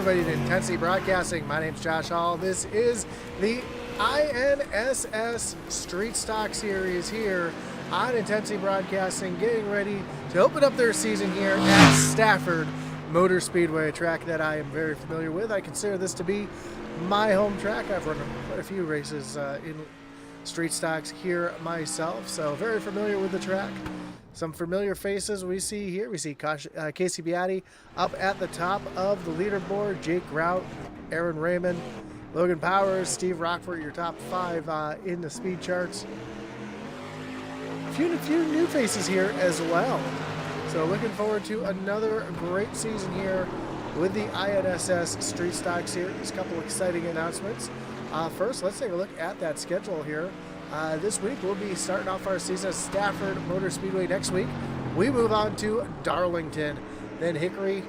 everybody to Intensity Broadcasting. My name's Josh Hall. This is the INSS Street Stock Series here on Intensity Broadcasting, getting ready to open up their season here at Stafford Motor Speedway, a track that I am very familiar with. I consider this to be my home track. I've run quite a few races in street stocks here myself, so very familiar with the track. Some familiar faces we see here. We see Casey Beatty up at the top of the leaderboard. Jake Grout, Aaron Raymond, Logan Powers, Steve Rockford, your top five in the speed charts. A few new faces here as well. So looking forward to another great season here with the INSS Street Stock Series. A couple exciting announcements. First, let's take a look at that schedule here. This week we'll be starting off our season at Stafford Motor Speedway. Next week we move on to Darlington, then Hickory,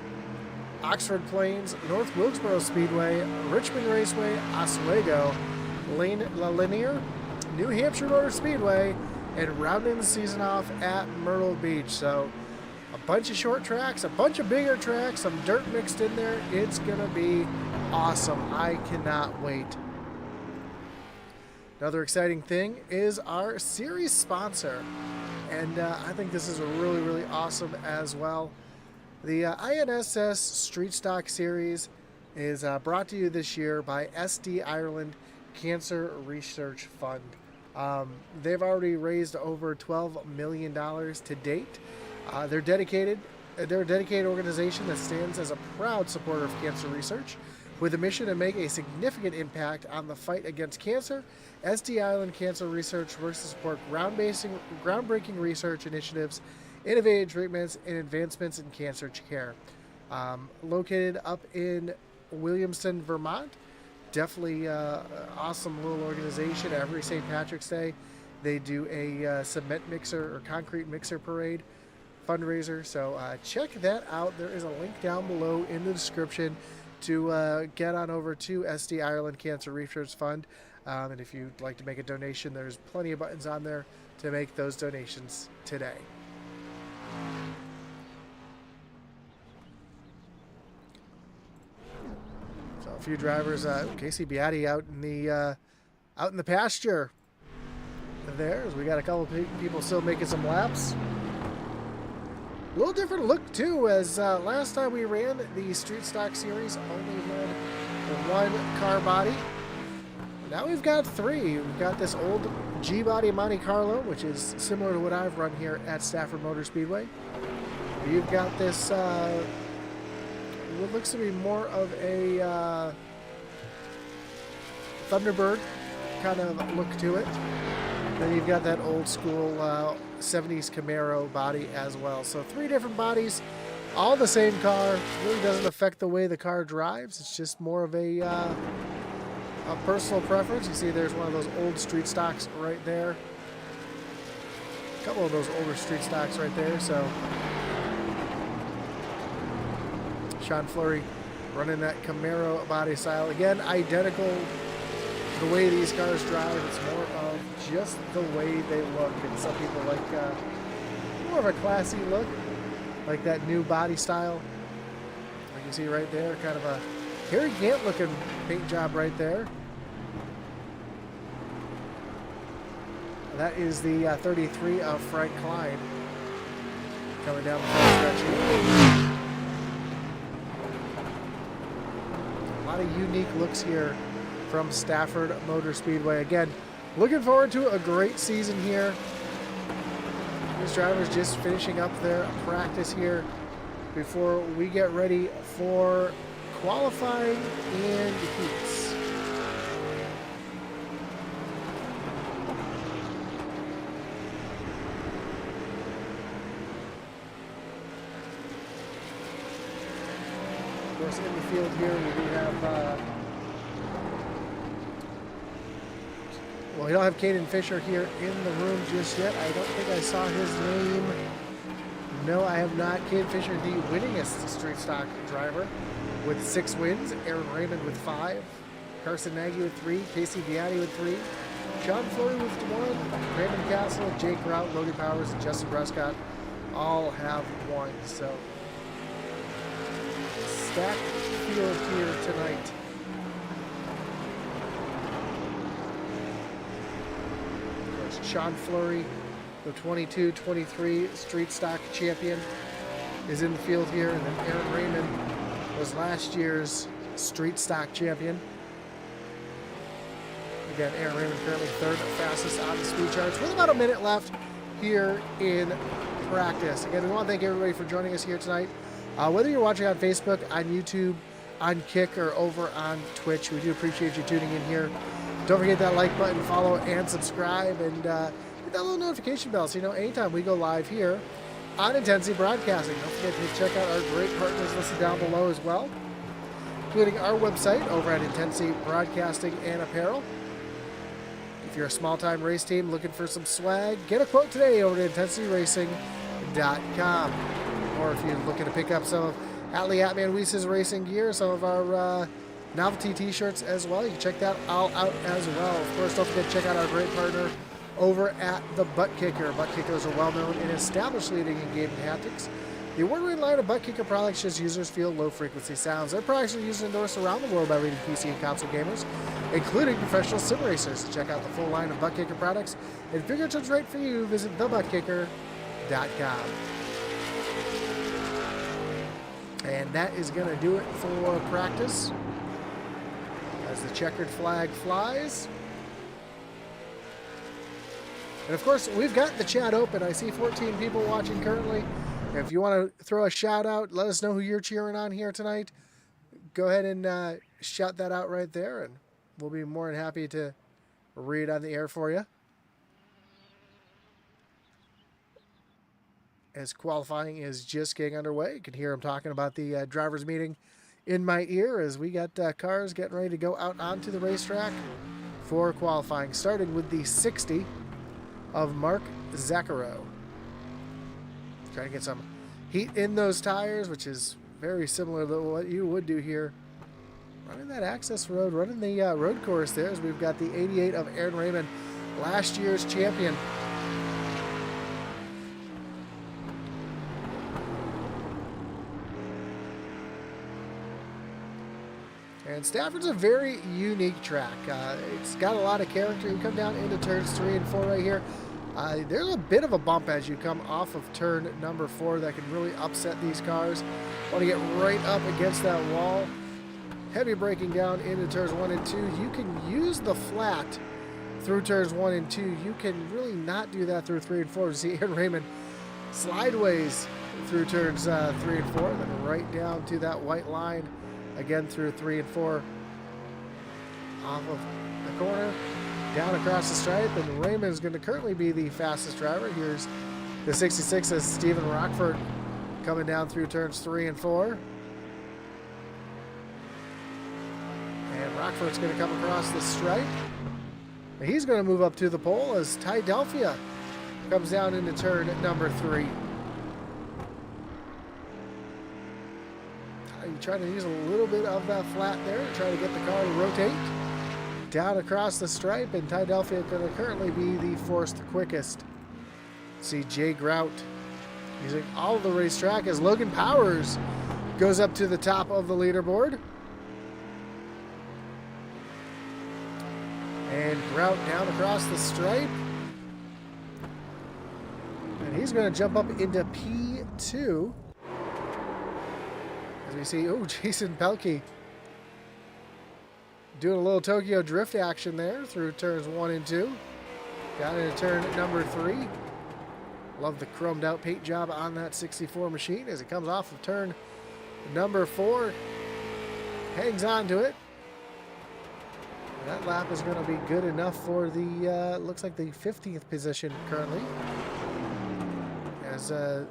Oxford Plains, North Wilkesboro Speedway, Richmond Raceway, Oswego, Linear, New Hampshire Motor Speedway, and rounding the season off at Myrtle Beach. So a bunch of short tracks, a bunch of bigger tracks, some dirt mixed in there. It's gonna be awesome. I cannot wait. Another exciting thing is our series sponsor, and I think this is really awesome as well. The INSS Street Stock Series is brought to you this year by SD Ireland Cancer Research Fund. They've already raised over $12 million to date. They're a dedicated organization that stands as a proud supporter of cancer research. With a mission to make a significant impact on the fight against cancer, SD Ireland Cancer Research works to support groundbreaking research initiatives, innovative treatments, and advancements in cancer care. Located up in Williamston, Vermont. Definitely awesome little organization. Every St. Patrick's Day, they do a cement mixer or concrete mixer parade fundraiser. So check that out. There is a link down below in the description to get on over to SD Ireland Cancer Research Fund. And if you'd like to make a donation, there's plenty of buttons on there to make those donations today. So a few drivers, Casey Beatty out in the pasture there. We got a couple of people still making some laps. A little different look too, as last time we ran the Street Stock Series only had one car body. Now we've got three. We've got this old G-body Monte Carlo, which is similar to what I've run here at Stafford Motor Speedway. You've got this what looks to be more of a Thunderbird kind of look to it. Then you've got that old school 70s Camaro body as well. So three different bodies, all the same car. Really doesn't affect the way the car drives. It's just more of a personal preference. You see there's one of those old street stocks right there. A couple of those older street stocks right there. So Sean Fleury running that Camaro body style. Again, identical. The way these cars drive, it's more of just the way they look. And some people like more of a classy look, like that new body style. Like you see right there, kind of a Harry Gant looking paint job right there. That is the 33 of Frank Klein coming down the front stretch here. A lot of unique looks here from Stafford Motor Speedway. Again, looking forward to a great season here. These drivers just finishing up their practice here before we get ready for qualifying and heats. Of course, in the field here we do have well, we don't have Caden Fisher here in the room just yet. I don't think I saw his name. No, I have not. Caden Fisher, the winningest street stock driver with 6 wins. Aaron Raymond with 5. Carson Nagy with 3. Casey Beatty with 3. Sean Fleury with 1. Raymond Castle, Jake Grout, Logan Powers, and Justin Prescott all have 1. So stacked field here tonight. There's Sean Fleury, the 22-23 Street Stock champion, is in the field here, and then Aaron Raymond was last year's Street Stock champion. Again, Aaron Raymond currently third fastest on the speed charts with about a minute left here in practice. Again, we want to thank everybody for joining us here tonight. Whether you're watching on Facebook, on YouTube, on Kick, or over on Twitch, we do appreciate you tuning in here. Don't forget that like button, follow, and subscribe, and hit that little notification bell so you know anytime we go live here on Intensity Broadcasting. Don't forget to check out our great partners listed down below as well, including our website over at Intensity Broadcasting and Apparel. If you're a small-time race team looking for some swag, get a quote today over at IntensityRacing.com. Or if you're looking to pick up some of Atlee Atman Weiss's racing gear, some of our novelty t-shirts as well, you can check that all out as well. Of course, don't forget to check out our great partner over at the Butt Kicker. Butt Kickers are well-known and established leading in gaming haptics. The award-winning line of Butt Kicker products shows users feel low-frequency sounds. Their products are used and endorsed around the world by leading PC and console gamers, including professional sim racers. To check out the full line of Butt Kicker products and figure out what's right for you, visit thebuttkicker.com. And that is going to do it for practice as the checkered flag flies. And of course, we've got the chat open. I see 14 people watching currently. If you want to throw a shout out, let us know who you're cheering on here tonight. Go ahead and shout that out right there, and we'll be more than happy to read on the air for you. As qualifying is just getting underway, you can hear him talking about the drivers meeting in my ear as we got cars getting ready to go out onto the racetrack for qualifying, starting with the 60 of Mark Zaccaro. Trying to get some heat in those tires, which is very similar to what you would do here. Running that access road, running the road course there, as we've got the 88 of Aaron Raymond, last year's champion. And Stafford's a very unique track. It's got a lot of character. You come down into turns 3 and 4 right here. There's a bit of a bump as you come off of turn number 4 that can really upset these cars. Want to get right up against that wall. Heavy braking down into turns 1 and 2. You can use the flat through turns 1 and 2. You can really not do that through 3 and 4. You see Aaron Raymond slideways through turns 3 and 4, then right down to that white line again through 3 and 4. Off of the corner, down across the stripe, and Raymond is going to currently be the fastest driver. Here's the 66 as Stephen Rockford coming down through turns 3 and 4. And Rockford's going to come across the stripe. And he's going to move up to the pole as Ty Delphia comes down into turn number 3. You try to use a little bit of that flat there to try to get the car to rotate down across the stripe, and Ty Delphia going to currently be the fourth quickest. See Jay Grout using all of the racetrack as Logan Powers goes up to the top of the leaderboard. And Grout down across the stripe. And he's going to jump up into P2. As we see, oh, Jason Pelkey doing a little Tokyo Drift action there through turns 1 and 2. Down into turn number 3. Love the chromed out paint job on that 64 machine as it comes off of turn number 4. Hangs on to it. And that lap is going to be good enough for the, looks like the 15th position currently. As the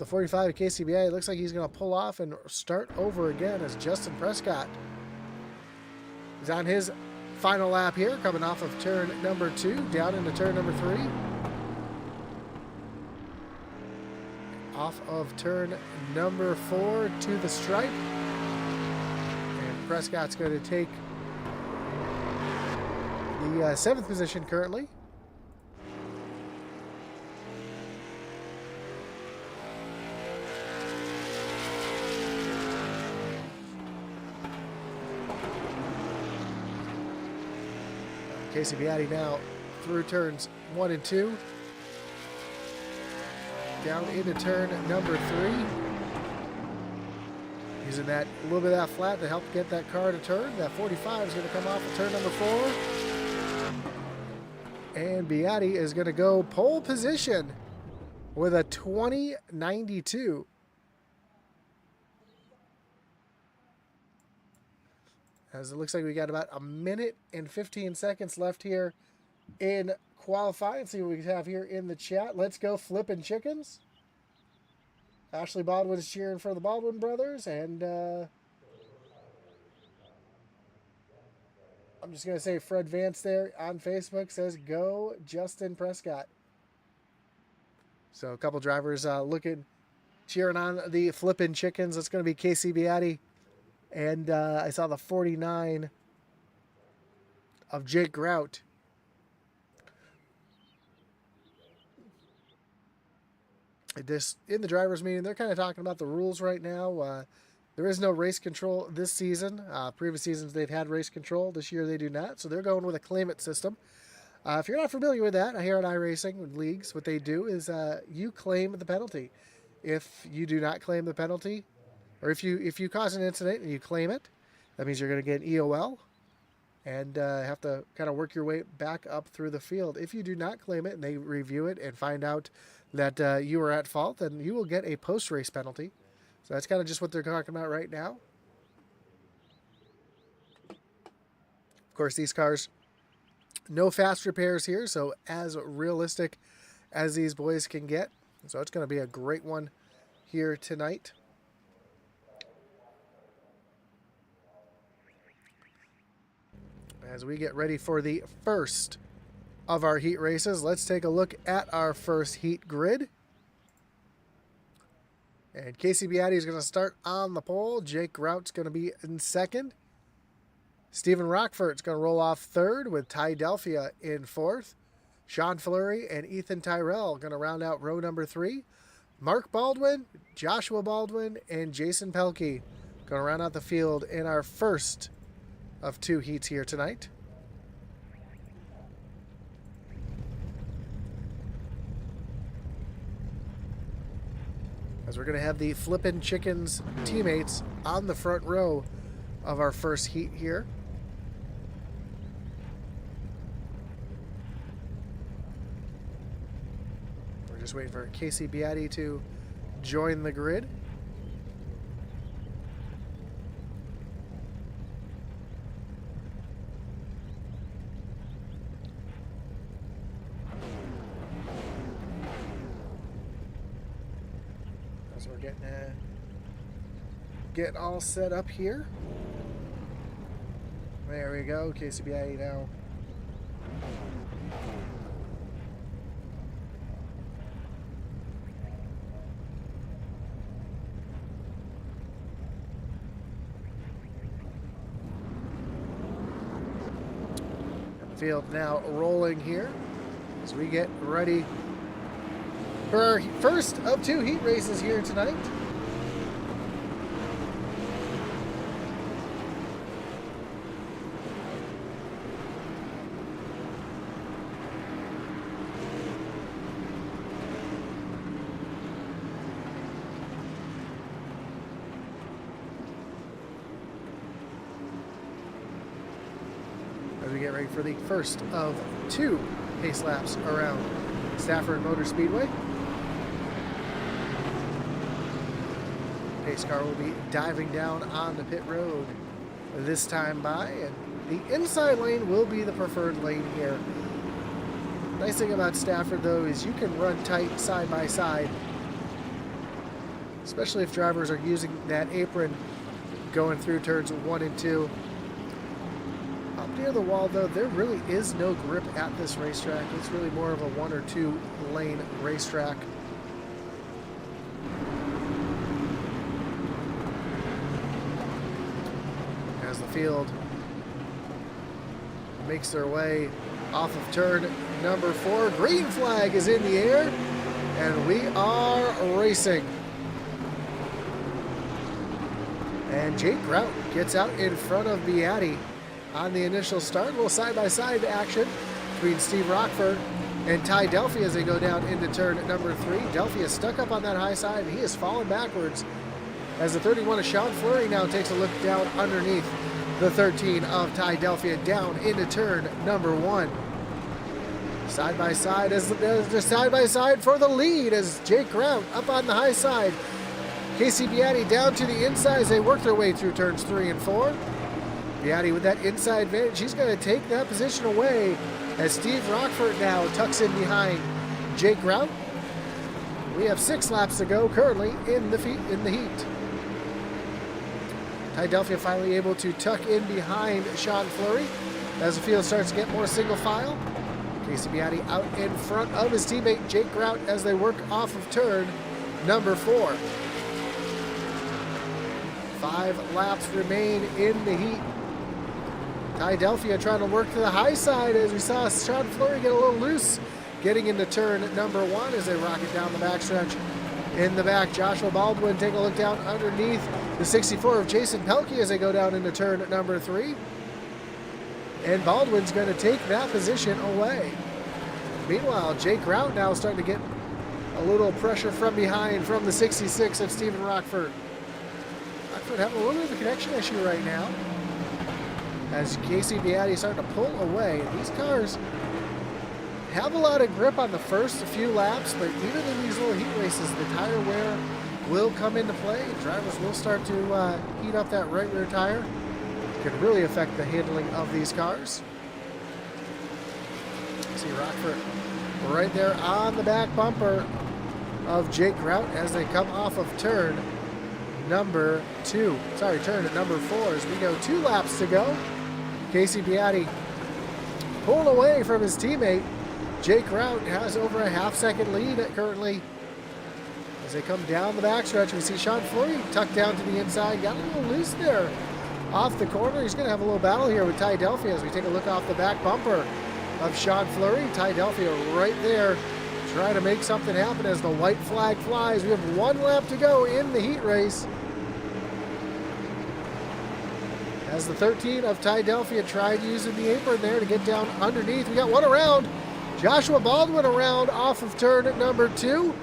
45 at KCBA, it looks like he's going to pull off and start over again as Justin Prescott is on his final lap here, coming off of turn number 2, down into turn number 3. Off of turn number 4 to the stripe. And Prescott's going to take the 7th position currently. Casey Beatty now through turns 1 and 2. Down into turn number 3. Using that little bit of that flat to help get that car to turn. That 45 is going to come off of turn number 4. And Beatty is going to go pole position with a 20.92. As it looks like we got about 1 minute and 15 seconds left here in qualifying. See what we have here in the chat. Let's go flipping chickens. Ashley Baldwin is cheering for the Baldwin brothers, and I'm just going to say Fred Vance there on Facebook says, go Justin Prescott. So a couple drivers cheering on the flipping chickens. It's going to be Casey Beatty, and I saw the 49 of Jake Grout. In the drivers' meeting, they're kind of talking about the rules right now. There is no race control this season. Previous seasons, they've had race control. This year, they do not. So they're going with a claim-it system. If you're not familiar with that, here at iRacing leagues, what they do is you claim the penalty. If you do not claim the penalty, or if you cause an incident and you claim it, that means you're going to get an EOL and have to kind of work your way back up through the field. If you do not claim it and they review it and find out that you were at fault, then you will get a post-race penalty. So that's kind of just what they're talking about right now. Of course, these cars, no fast repairs here, so as realistic as these boys can get. So it's going to be a great one here tonight. As we get ready for the first of our heat races, let's take a look at our first heat grid. And Casey Beatty is going to start on the pole. Jake Grout's going to be in second. Stephen Rockfort's going to roll off third with Ty Delphia in fourth. Sean Fleury and Ethan Tyrell going to round out row number 3. Mark Baldwin, Joshua Baldwin, and Jason Pelkey going to round out the field in our first of 2 heats here tonight. As we're going to have the Flippin' Chickens teammates on the front row of our first heat here. We're just waiting for Casey Beatty to join the grid. As we're getting all set up here. There we go, Casey Beatty now. And the field now rolling here as we get ready for our first of 2 heat races here tonight. As we get ready for the first of 2 pace laps around Stafford Motor Speedway. Pace car will be diving down on the pit road this time by, and the inside lane will be the preferred lane here. Nice thing about Stafford, though, is you can run tight side by side, especially if drivers are using that apron going through turns 1 and 2. Up near the wall, though, there really is no grip at this racetrack. It's really more of a 1 or 2 lane racetrack. As the field makes their way off of turn number 4, green flag is in the air, and we are racing. And Jake Grout gets out in front of Beatty. on the initial start. A little side-by-side action between Steve Rockford and Ty Delphi as they go down into turn number 3. Delphi is stuck up on that high side, and he is falling backwards as the 31 of Sean Fleury now takes a look down underneath the 13 of Ty Delphi down into turn number 1. Side by side as the side by side for the lead as Jake Grout up on the high side. Casey Beatty down to the inside as they work their way through turns 3 and 4. Beatty with that inside advantage, he's going to take that position away as Steve Rockford now tucks in behind Jake Grout. We have 6 laps to go currently in the heat. Ty Delphi finally able to tuck in behind Sean Fleury as the field starts to get more single file. Casey Beatty out in front of his teammate Jake Grout as they work off of turn number 4. 5 laps remain in the heat. Ty Delphi trying to work to the high side as we saw Sean Fleury get a little loose getting into turn number 1 as they rocket down the backstretch. In the back, Joshua Baldwin take a look down underneath the 64 of Jason Pelkey as they go down into turn number 3. And Baldwin's going to take that position away. Meanwhile, Jake Grout now starting to get a little pressure from behind from the 66 of Stephen Rockford. Rockford having a little bit of a connection issue right now as Casey Beatty is starting to pull away. These cars have a lot of grip on the first few laps, but even in these little heat races, the tire wear will come into play. Drivers will start to heat up that right rear tire. Can really affect the handling of these cars. See Rockford right there on the back bumper of Jake Grout as they come off of turn number 2. Sorry, turn at number 4 as we go 2 laps to go. Casey Beatty pulling away from his teammate. Jake Grout has over a half-second lead currently. As they come down the backstretch, we see Sean Fleury tucked down to the inside. Got a little loose there off the corner. He's going to have a little battle here with Ty Delphi as we take a look off the back bumper of Sean Fleury. Ty Delphi right there trying to make something happen as the white flag flies. We have 1 lap to go in the heat race. As the 13 of Ty Delphi tried using the apron there to get down underneath. We got 1 around. Joshua Baldwin around off of turn number 2.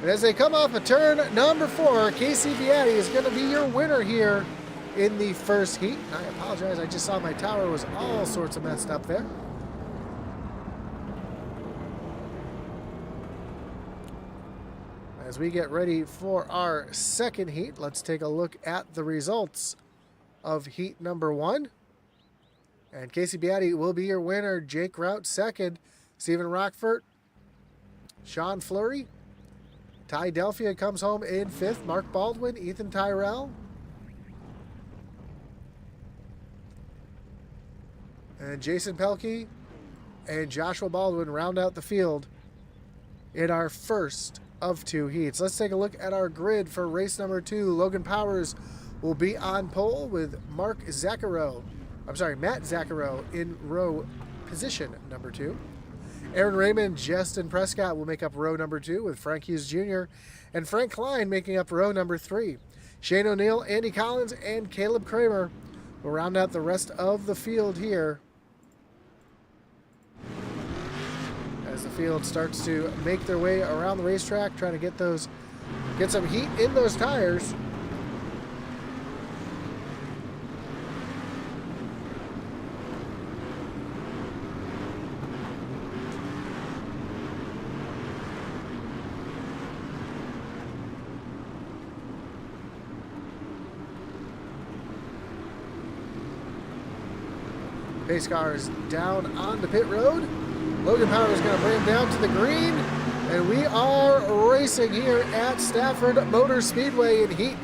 And as they come off of turn number 4, Casey Beatty is going to be your winner here in the first heat. I apologize, I just saw my tower was all sorts of messed up there. As we get ready for our second heat, let's take a look at the results of heat number 1. And Casey Beatty will be your winner. Jake Grout second. Stephen Rockford, Sean Fleury. Ty Delphi comes home in 5th. Mark Baldwin, Ethan Tyrell. And Jason Pelkey and Joshua Baldwin round out the field in our first of 2 heats. Let's take a look at our grid for race number 2. Logan Powers will be on pole with Matt Zaccaro in row position number 2. Aaron Raymond, Justin Prescott will make up row number 2 with Frank Hughes Jr. and Frank Klein making up row number 3. Shane O'Neill, Andy Collins, and Caleb Kramer will round out the rest of the field here as the field starts to make their way around the racetrack, trying to get some heat in those tires. Pace cars down on the pit road. Logan Power is going to bring him down to the green. And we are racing here at Stafford Motor Speedway in heat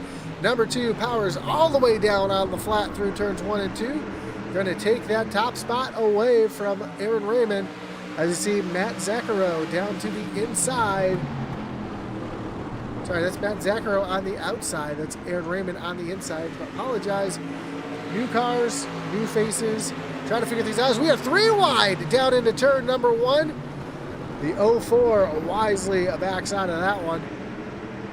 number 2. Powers all the way down on the flat through turns 1 and 2. Going to take that top spot away from Aaron Raymond. As you see Matt Zaccaro down to the inside. Sorry, that's Matt Zaccaro on the outside. That's Aaron Raymond on the inside. I apologize. New cars, new faces. Trying to figure things out as we are 3 wide down into turn number 1. The 04 wisely backs out of that one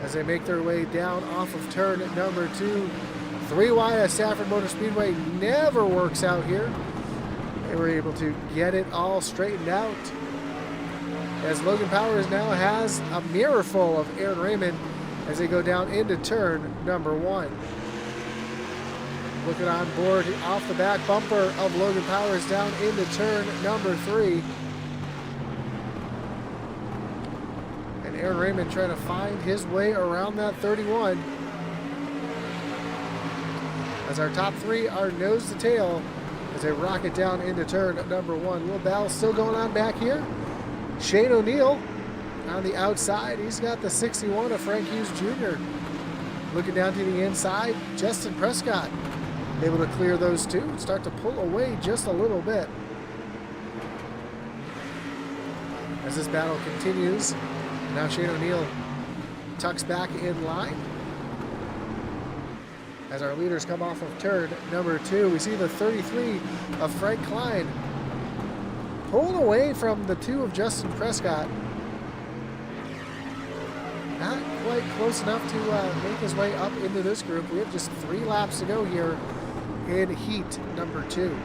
as they make their way down off of turn number 2. 3 wide at Stafford Motor Speedway never works out here. They were able to get it all straightened out, as Logan Powers now has a mirror full of Aaron Raymond as they go down into turn number 1. Looking on board off the back bumper of Logan Powers down into turn number 3. And Aaron Raymond trying to find his way around that 31. As our top 3 are nose to tail as they rocket down into turn number 1. Little battle still going on back here. Shane O'Neill on the outside. He's got the 61 of Frank Hughes Jr. Looking down to the inside, Justin Prescott able to clear those two and start to pull away just a little bit. As this battle continues, now Shane O'Neill tucks back in line. As our leaders come off of turn number 2, we see the 33 of Frank Klein pulling away from the 2 of Justin Prescott. Not quite close enough to make his way up into this group. We have just 3 laps to go here in heat number 2.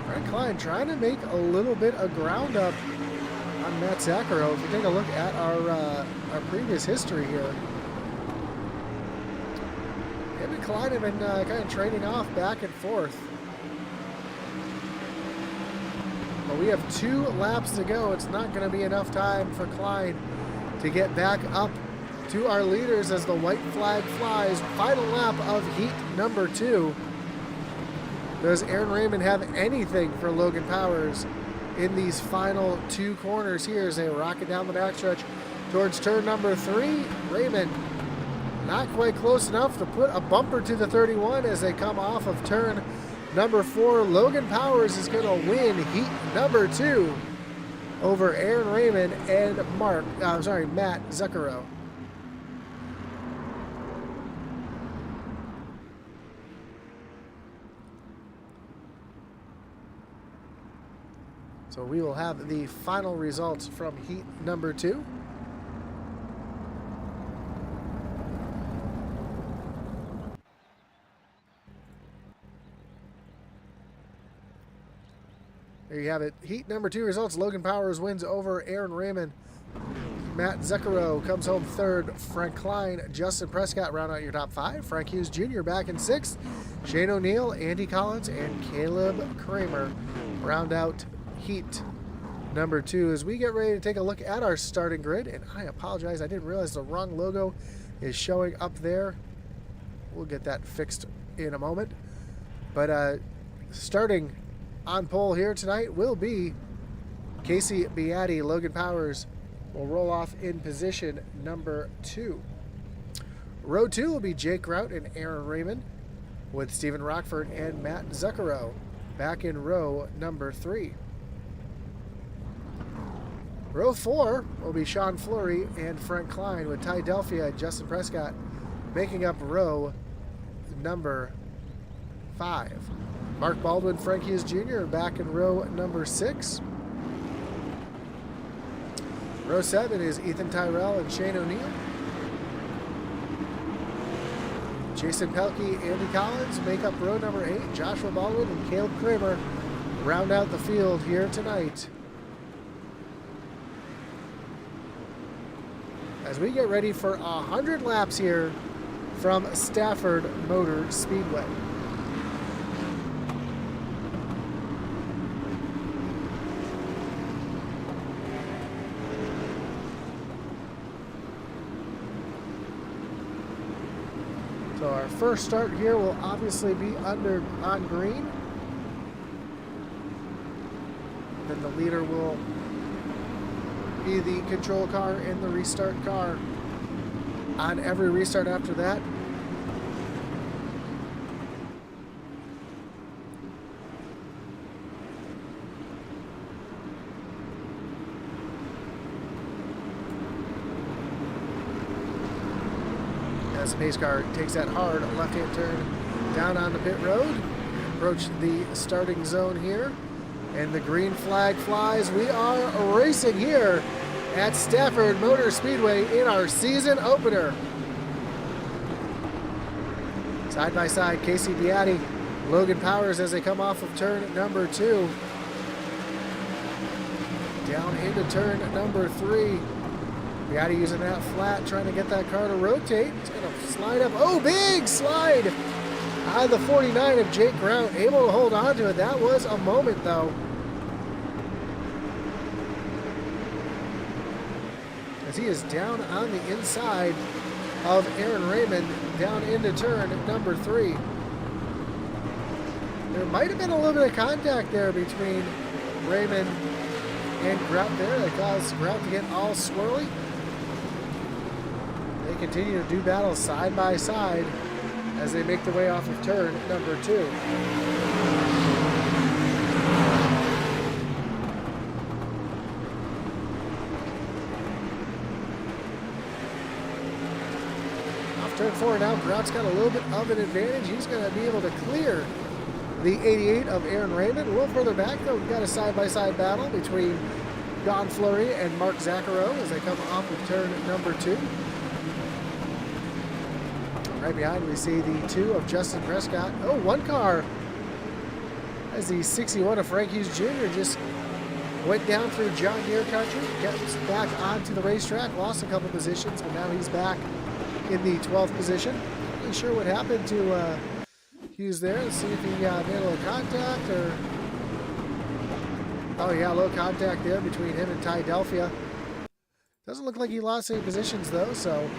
Frank Klein trying to make a little bit of ground up on Matt Zaccaro. If you take a look at our previous history here, him and Klein have been kind of trading off back and forth. But we have 2 laps to go. It's not going to be enough time for Klein to get back up to our leaders as the white flag flies. Final lap of heat number 2. Does Aaron Raymond have anything for Logan Powers in these final 2 corners here as they rocket down the backstretch towards turn number 3? Raymond not quite close enough to put a bumper to the 31 as they come off of turn number 4. Logan Powers is going to win heat number 2 over Aaron Raymond and Matt Zaccaro. So we will have the final results from heat number 2. There you have it. Heat number 2 results. Logan Powers wins over Aaron Raymond. Matt Zaccaro comes home 3rd. Frank Klein, Justin Prescott round out your top 5. Frank Hughes Jr. back in 6th. Shane O'Neill, Andy Collins, and Caleb Kramer round out heat number 2 as we get ready to take a look at our starting grid. And I apologize, I didn't realize the wrong logo is showing up there. We'll get that fixed in a moment. But starting on pole here tonight will be Casey Beatty. Logan Powers will roll off in position number 2. Row 2 will be Jake Grout and Aaron Raymond, with Stephen Rockford and Matt Zaccaro back in row number 3. Row 4 will be Sean Fleury and Frank Klein, with Ty Delphia and Justin Prescott making up row number 5. Mark Baldwin, Frank Hughes Jr. back in row number 6. Row 7 is Ethan Tyrell and Shane O'Neill. Jason Pelkey, Andy Collins make up row number 8. Joshua Baldwin and Caleb Kramer round out the field here tonight. As we get ready for 100 laps here from Stafford Motor Speedway. So our first start here will obviously be on green. Then the leader will be the control car and the restart car on every restart after that. As the pace car takes that hard left-hand turn down on the pit road, approach the starting zone here, and the green flag flies. We are racing here at Stafford Motor Speedway in our season opener. Side by side, Casey Beatty, Logan Powers as they come off of turn number 2. Down into turn number 3. Beatty using that flat, trying to get that car to rotate. It's going to slide up. Oh, big slide out of the 49 of Jake Grout, able to hold on to it. That was a moment, though. As he is down on the inside of Aaron Raymond, down into turn number 3. There might have been a little bit of contact there between Raymond and Grout there that caused Grout to get all swirly. They continue to do battle side by side as they make their way off of turn number 2. Off turn 4 now, Grout's got a little bit of an advantage. He's going to be able to clear the 88 of Aaron Raymond. A little further back, though, we've got a side-by-side battle between Don Fleury and Mark Zaccaro as they come off of turn number 2. Right behind, we see the 2 of Justin Prescott. Oh, one car as the 61 of Frank Hughes Jr. just went down through John Deere country, gets back onto the racetrack, lost a couple positions, but now he's back in the 12th position. Not really sure what happened to Hughes there. Let's see if he made a little contact or... Oh yeah, low contact there between him and Ty Delphia. Doesn't look like he lost any positions though, so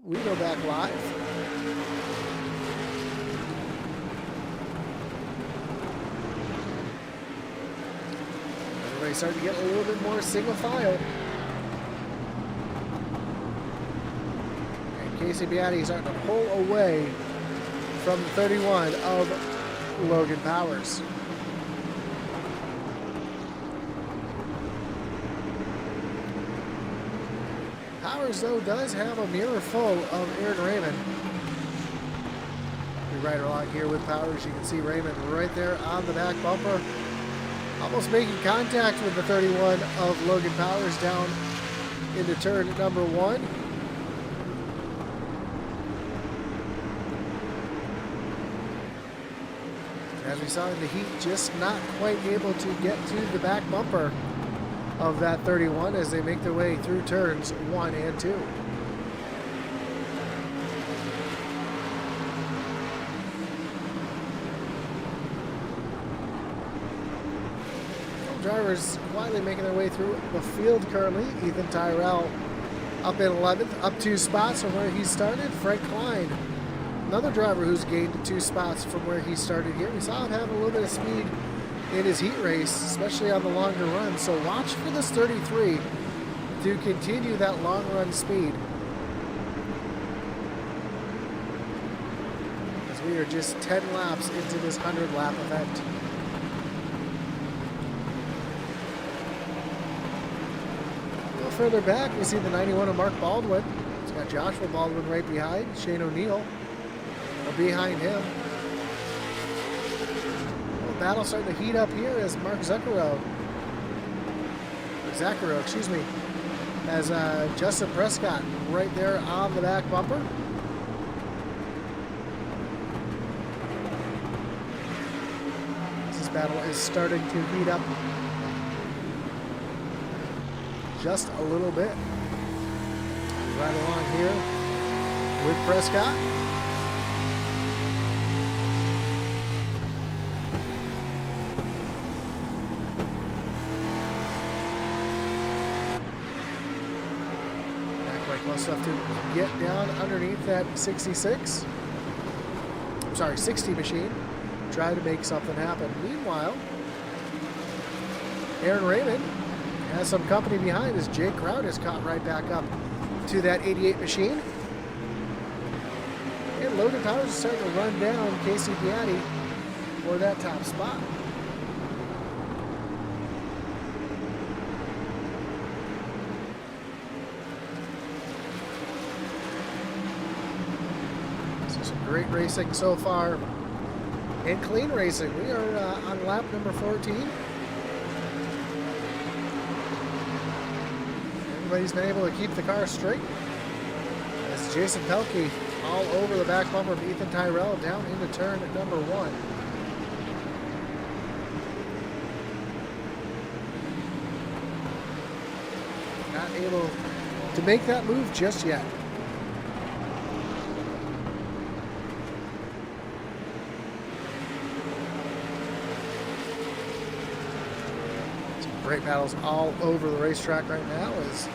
we go back live. Everybody's starting to get a little bit more single file. And Casey Beatty starting to pull away from the 31 of Logan Powers. Powers, though, does have a mirror full of Aaron Raymond. We ride along here with Powers. You can see Raymond right there on the back bumper, almost making contact with the 31 of Logan Powers down into turn number 1. As we saw in the heat, just not quite able to get to the back bumper of that 31 as they make their way through turns 1 and 2. Drivers quietly making their way through the field currently. Ethan Tyrell up in 11th, up 2 spots from where he started. Frank Klein, another driver who's gained 2 spots from where he started here. We saw him have a little bit of speed in his heat race, especially on the longer run. So watch for this 33 to continue that long run speed. As we are just 10 laps into this 100 lap event. A little further back, we see the 91 of Mark Baldwin. It's got Joshua Baldwin right behind, Shane O'Neill behind him. Battle starting to heat up here as Mark Zaccaro, excuse me, as Justin Prescott right there on the back bumper. This battle is starting to heat up just a little bit. Right along here with Prescott. Close enough to get down underneath that 66. I'm sorry, 60 machine. Try to make something happen. Meanwhile, Aaron Raymond has some company behind as Jake Grout is caught right back up to that 88 machine. And Logan Powers is starting to run down Casey Beatty for that top spot. Great racing so far and clean racing. We are on lap number 14. but he's been able to keep the car straight. As Jason Pelkey all over the back bumper of Ethan Tyrell down into turn number 1. Not able to make that move just yet. Some great battles all over the racetrack right now as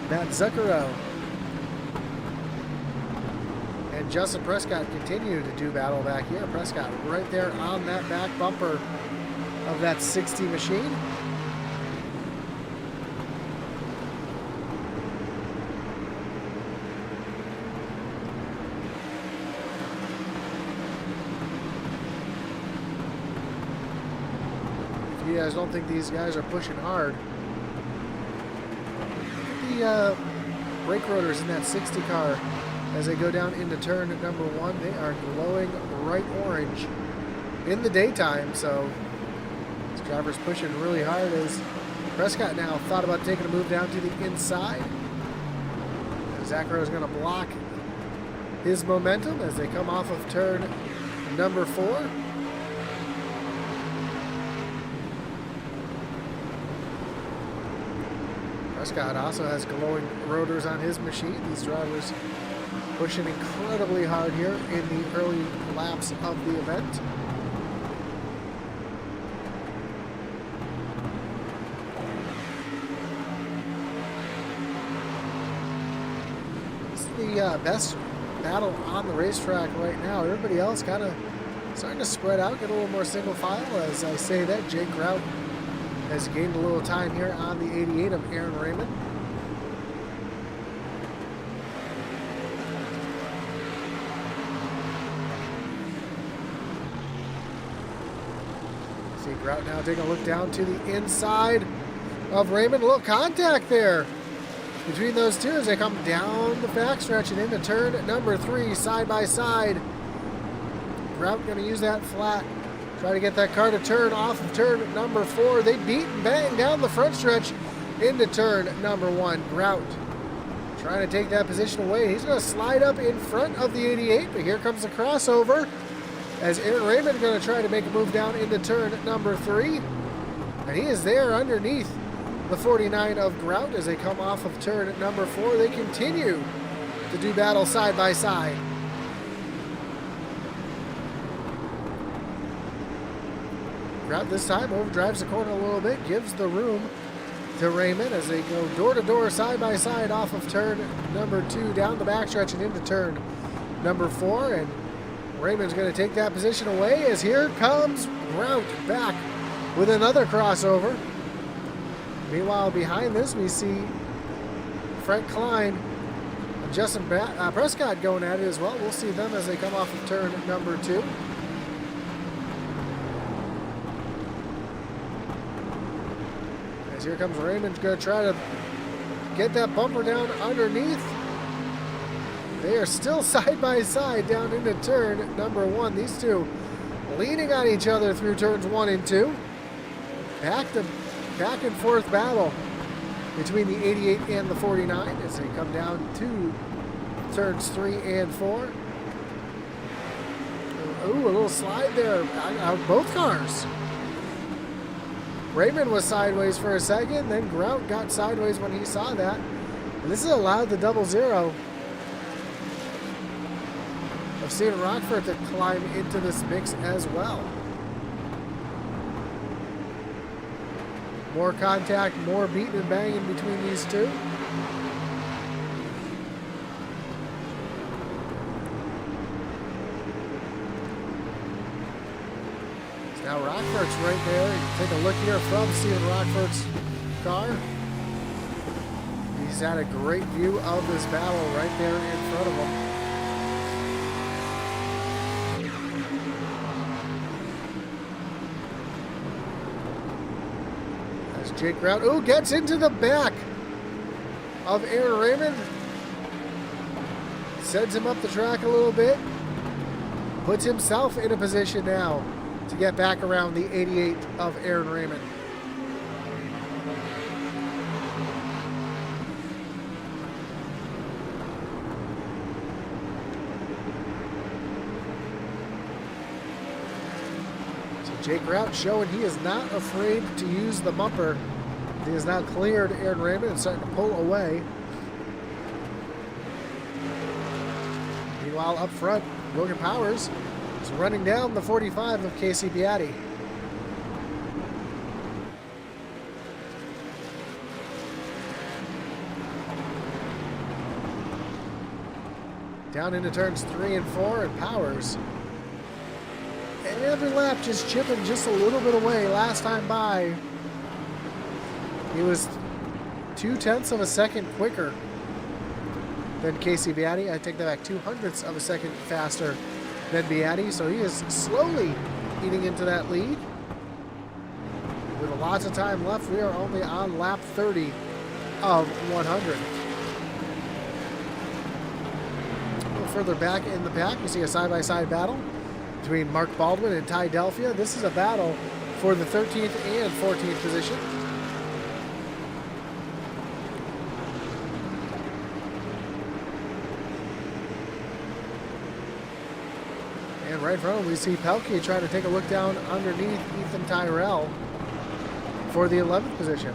Matt Zucchero and Justin Prescott continue to do battle back here. Prescott right there on that back bumper of that 60 machine. If you guys don't think these guys are pushing hard, the brake rotors in that 60 car as they go down into turn number 1, they are glowing bright orange in the daytime, so this driver's pushing really hard as Prescott now thought about taking a move down to the inside. Zucchero is going to block his momentum as they come off of turn number 4. Prescott also has glowing rotors on his machine. These drivers pushing incredibly hard here in the early laps of the event. This is the best battle on the racetrack right now. Everybody else kind of starting to spread out, get a little more single file. As I say that, Jake Grout has gained a little time here on the 88 of Aaron Raymond. See Grout now taking a look down to the inside of Raymond. A little contact there between those two as they come down the backstretch and into turn number 3, side by side. Grout going to use that flat. Try to get that car to turn off of turn number 4. They beat and bang down the front stretch into turn number 1. Grout trying to take that position away. He's going to slide up in front of the 88, but here comes the crossover as Aaron Raymond going to try to make a move down into turn number 3. And he is there underneath the 49 of Grout as they come off of turn number 4. They continue to do battle side by side. Grout this time overdrives the corner a little bit, gives the room to Raymond as they go door to door, side by side off of turn number 2, down the backstretch and into turn number 4. And Raymond's going to take that position away as here comes Grout back with another crossover. Meanwhile, behind this, we see Frank Klein and Justin Prescott going at it as well. We'll see them as they come off of turn number 2. As here comes Raymond's going to try to get that bumper down underneath. They are still side by side down into turn number 1. These two leaning on each other through turns 1 and 2. Back and forth battle between the 88 and the 49 as they come down to turns 3 and 4. Ooh, a little slide there out both cars. Raymond was sideways for a second, then Grout got sideways when he saw that. And this has allowed the 0-0 of Stephen Rockford to climb into this mix as well. More contact, more beating and banging between these two. Now Rockford's right there. You can take a look here from Stephen Rockford's car. He's had a great view of this battle right there in front of him. As Jake Grout, gets into the back of Aaron Raymond. Sends him up the track a little bit. Puts himself in a position now to get back around the 88 of Aaron Raymond. Jake Rout showing he is not afraid to use the bumper. He has now cleared Aaron Raymond and starting to pull away. Meanwhile, up front, Logan Powers is running down the 45 of Casey Beatty. Down into turns 3 and 4, and Powers every lap just chipping just a little bit away. Last time by, he was 0.2 of a second quicker than Casey Beatty. I take that back, 0.02 of a second faster than Beatty. So he is slowly eating into that lead. With lots of time left, we are only on lap 30 of 100. A little further back in the pack, you see a side-by-side battle between Mark Baldwin and Ty Delphia. This is a battle for the 13th and 14th position. And right in front of him, we see Pelkey trying to take a look down underneath Ethan Tyrell for the 11th position.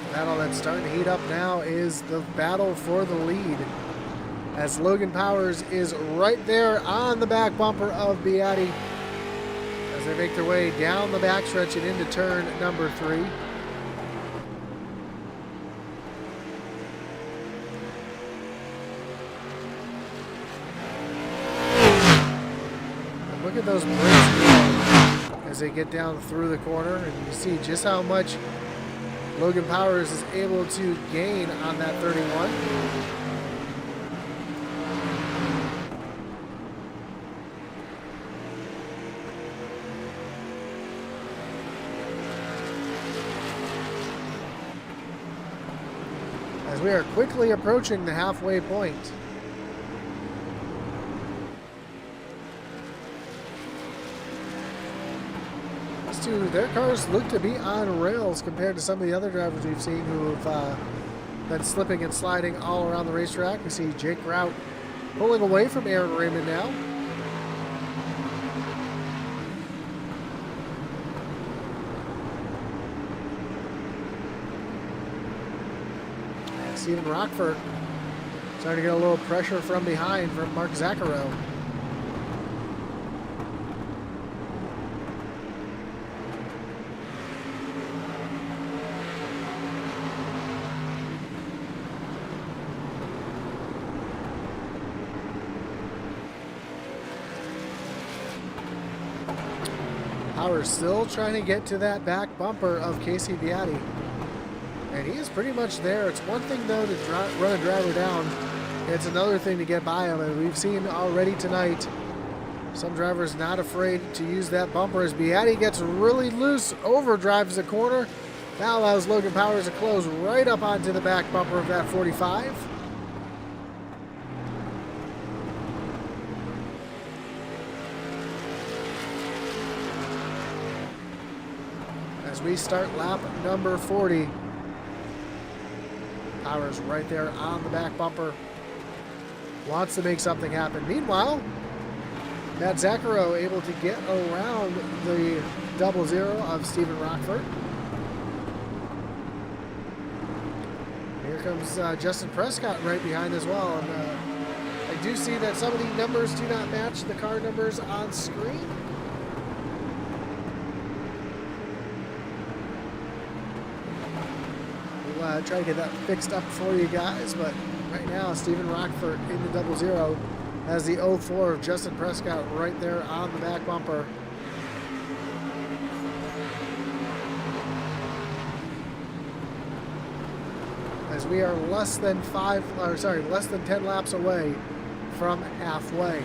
The battle that's starting to heat up now is the battle for the lead, as Logan Powers is right there on the back bumper of Beatty as they make their way down the backstretch and into turn number 3. And look at those brakes as they get down through the corner, and you see just how much Logan Powers is able to gain on that 31. As we are quickly approaching the halfway point. Their cars look to be on rails compared to some of the other drivers we've seen who have been slipping and sliding all around the racetrack. We see Jake Rout pulling away from Aaron Raymond now. And Stephen Rockford starting to get a little pressure from behind from Mark Zaccaro. Powers still trying to get to that back bumper of Casey Beatty. And he is pretty much there. It's one thing, though, to run a driver down. It's another thing to get by him. And we've seen already tonight some drivers not afraid to use that bumper as Beatty gets really loose, overdrives the corner. Now allows Logan Powers to close right up onto the back bumper of that 45. As we start lap number 40. Powers right there on the back bumper. Wants to make something happen. Meanwhile, Matt Zaccaro able to get around the 00 of Stephen Rockford. Here comes Justin Prescott right behind as well. And I do see that some of the numbers do not match the car numbers on screen. We'll try to get that fixed up for you guys, but right now Stephen Rockford in the 00 has the 04 of Justin Prescott right there on the back bumper. As we are less than 10 laps away from halfway.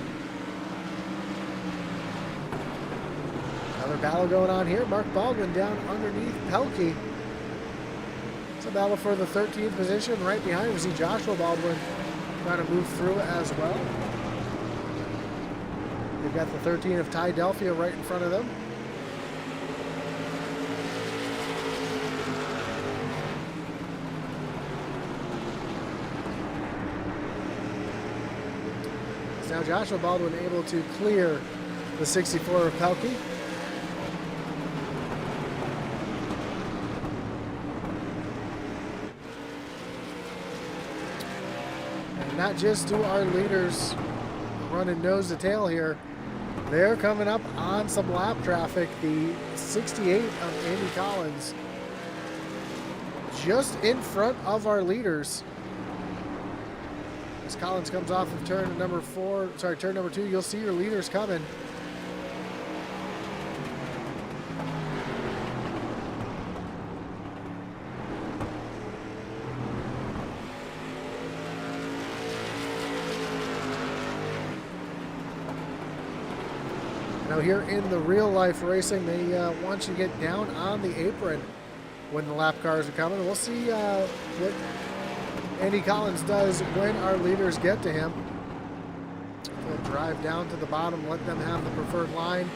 Another battle going on here. Mark Baldwin down underneath Pelkey. It's a battle for the 13th position. Right behind we see Joshua Baldwin trying to move through as well. They've got the 13 of Ty Delphia right in front of them. now Joshua Baldwin able to clear the 64 of Pelkey. And not just do our leaders running nose to tail here, they're coming up on some lap traffic. The 68 of Andy Collins just in front of our leaders. As Collins comes off of turn number 2, you'll see your leaders coming. Now here in the real life racing, they want you to get down on the apron when the lap cars are coming. We'll see what Andy Collins does when our leaders get to him. He'll drive down to the bottom, let them have the preferred line,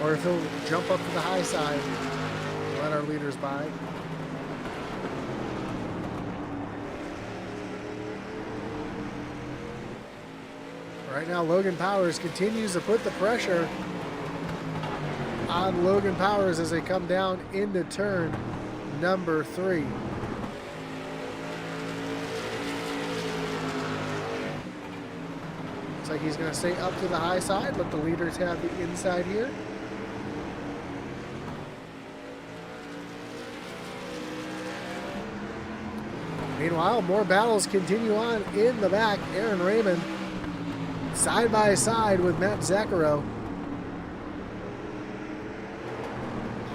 or if he'll jump up to the high side and let our leaders by. Right now, Logan Powers continues to put the pressure on Logan Powers as they come down into turn number 3. Looks like he's going to stay up to the high side, let the leaders have the inside here. Meanwhile, more battles continue on in the back. Aaron Raymond side by side with Matt Zaccaro.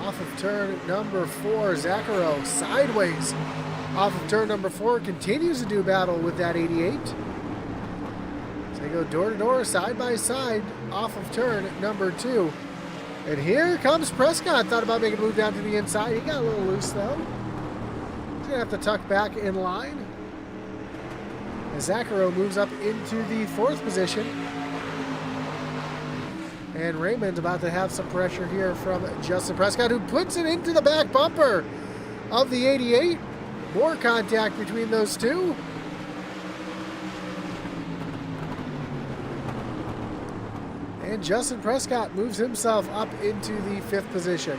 Off of turn number 4, Zaccaro sideways off of turn number 4, continues to do battle with that 88. So they go door to door, side by side off of turn number 2. And here comes Prescott. Thought about making a move down to the inside. He got a little loose though. He's gonna have to tuck back in line. As Zaccaro moves up into the 4th position. And Raymond's about to have some pressure here from Justin Prescott, who puts it into the back bumper of the 88. More contact between those two. And Justin Prescott moves himself up into the 5th position.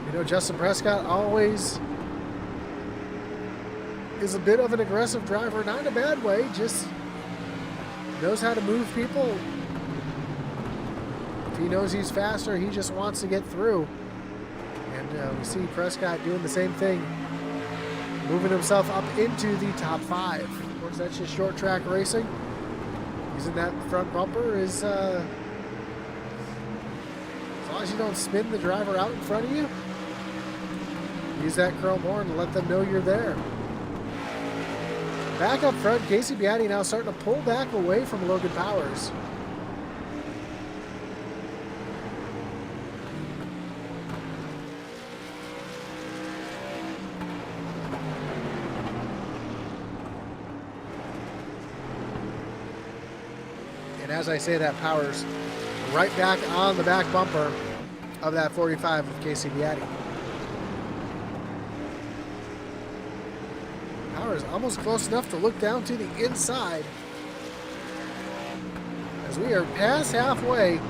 You know, Justin Prescott always is a bit of an aggressive driver, not in a bad way, just knows how to move people. If he knows he's faster, he just wants to get through. And we see Prescott doing the same thing, moving himself up into the top 5. Of course, that's just short track racing. Using that front bumper is, as long as you don't spin the driver out in front of you, use that chrome horn to let them know you're there. Back up front, Casey Beatty now starting to pull back away from Logan Powers. And as I say that, Powers right back on the back bumper of that 45 of Casey Beatty. Powers almost close enough to look down to the inside. As we are past halfway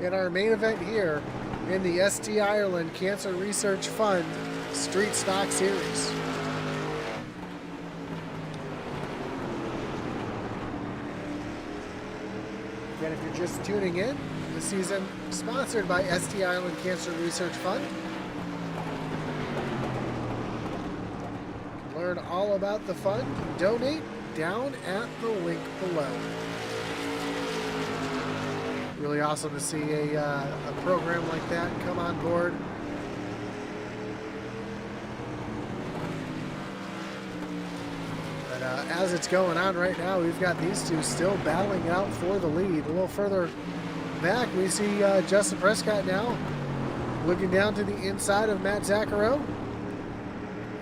in our main event here in the ST Ireland Cancer Research Fund Street Stock Series. Again, if you're just tuning in, this season sponsored by ST Ireland Cancer Research Fund. Learn all about the fund and donate down at the link below. Really awesome to see a program like that come on board. But as it's going on right now, we've got these two still battling out for the lead. A little further back, we see Justin Prescott now looking down to the inside of Matt Zaccaro.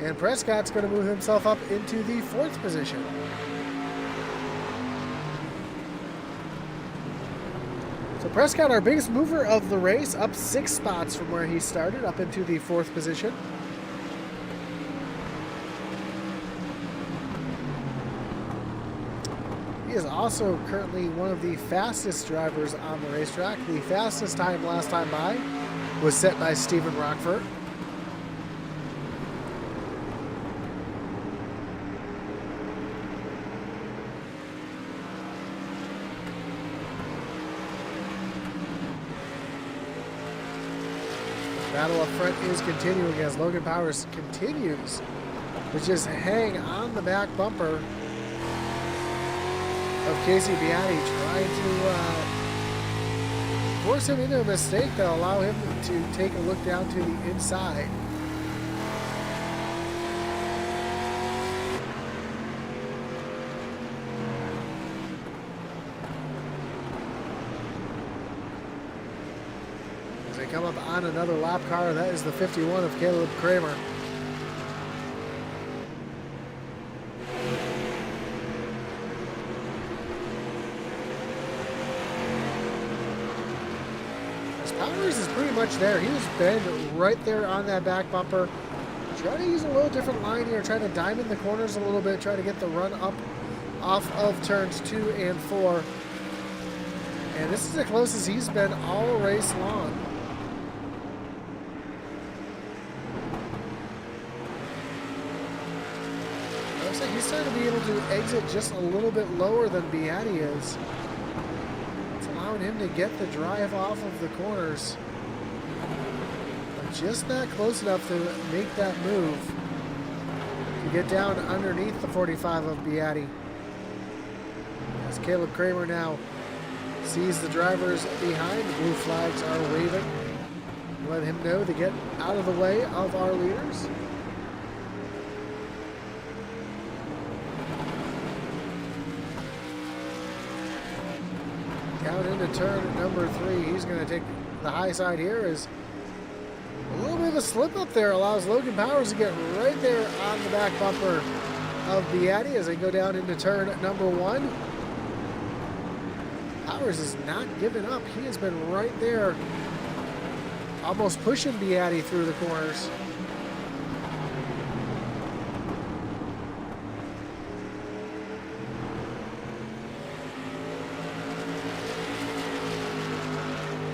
And Prescott's going to move himself up into the 4th position. So Prescott, our biggest mover of the race, up 6 spots from where he started, up into the 4th position. is also currently one of the fastest drivers on the racetrack. The fastest time last time by was set by Stephen Rockford. Battle up front is continuing as Logan Powers continues to just hang on the back bumper of Casey Beatty, trying to force him into a mistake that'll allow him to take a look down to the inside. As they come up on another lap car, that is the 51 of Caleb Kramer. Powers is pretty much there. He was been right there on that back bumper. Trying to use a little different line here, trying to diamond the corners a little bit, try to get the run up off of turns 2 and 4. And this is the closest he's been all race long. Looks like he's starting to be able to exit just a little bit lower than Beatty is. Allowing him to get the drive off of the corners. But just not close enough to make that move to get down underneath the 45 of Beatty. As Caleb Kramer now sees the drivers behind, the blue flags are waving. Let him know to get out of the way of our leaders. Down into turn number 3. He's going to take the high side here. Is a little bit of a slip up there. Allows Logan Powers to get right there on the back bumper of Beatty as they go down into turn number 1. Powers is not giving up. He has been right there, almost pushing Beatty through the corners.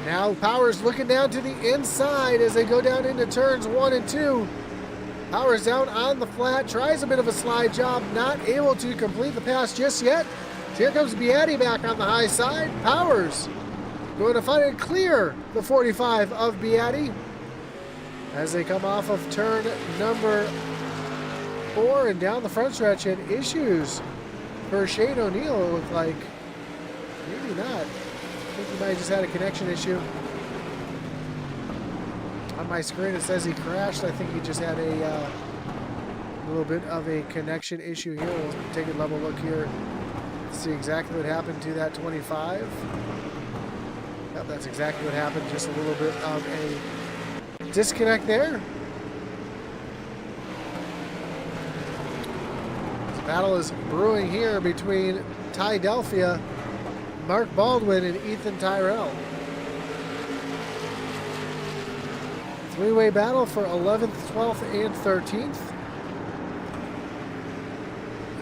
Now Powers looking down to the inside as they go down into turns 1 and 2. Powers down on the flat, tries a bit of a slide job, not able to complete the pass just yet. So here comes Beatty back on the high side. Powers going to find and clear the 45 of Beatty as they come off of turn number 4 and down the front stretch, and issues for Shane O'Neill, it looked like. Maybe not. I think he might have just had a connection issue. On my screen it says he crashed. I think he just had a little bit of a connection issue here. We'll take a level look here, see exactly what happened to that 25. Yep, that's exactly what happened. Just a little bit of a disconnect there. This battle is brewing here between Ty Delphia, Mark Baldwin, and Ethan Tyrell. Three-way battle for 11th, 12th, and 13th.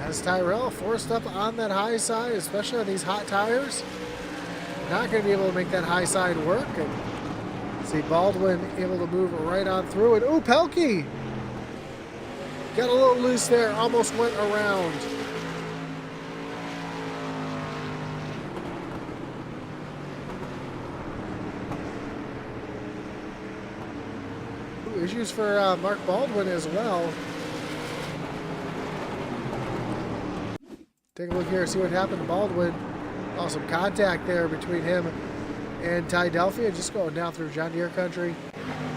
As Tyrell forced up on that high side, especially on these hot tires. Not going to be able to make that high side work. And see Baldwin able to move right on through it. Ooh, Pelkey! Got a little loose there, almost went around. Issues for Mark Baldwin as well. Take a look here, see what happened to Baldwin. Awesome contact there between him and Ty Delphia, just going down through John Deere country.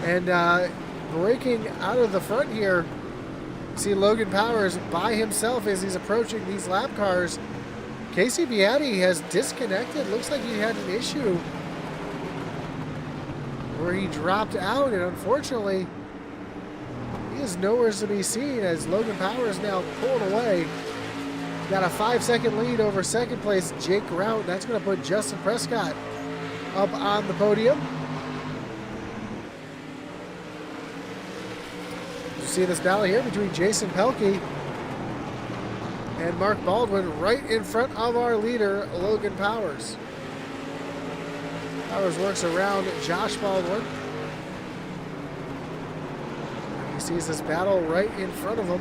And breaking out of the front here, see Logan Powers by himself as he's approaching these lap cars. Casey Beatty has disconnected. Looks like he had an issue where he dropped out, and unfortunately he is nowhere to be seen as Logan Powers now pulling away. Got a 5-second lead over second place Jake Rout. That's going to put Justin Prescott up on the podium. You see this battle here between Jason Pelkey And Mark Baldwin right in front of our leader, Logan Powers. Powers works around Josh Baldwin. He sees this battle right in front of him.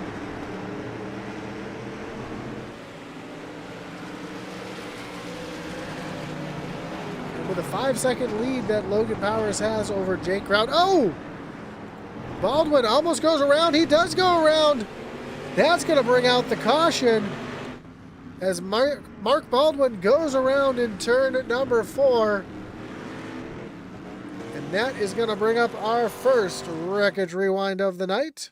And with a 5-second lead that Logan Powers has over Jake Grout. Oh! Baldwin almost goes around. He does go around. That's going to bring out the caution as Mark Baldwin goes around in turn number 4. And that is going to bring up our first Wreckage Rewind of the night.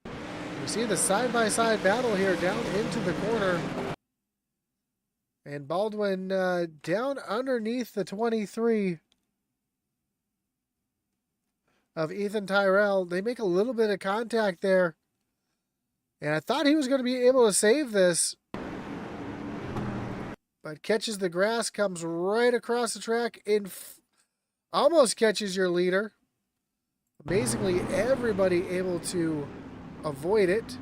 We see the side-by-side battle here down into the corner. And Baldwin down underneath the 23 of Ethan Tyrell. They make a little bit of contact there. And I thought he was going to be able to save this. But catches the grass, comes right across the track, almost catches your leader. Amazingly, everybody able to avoid it.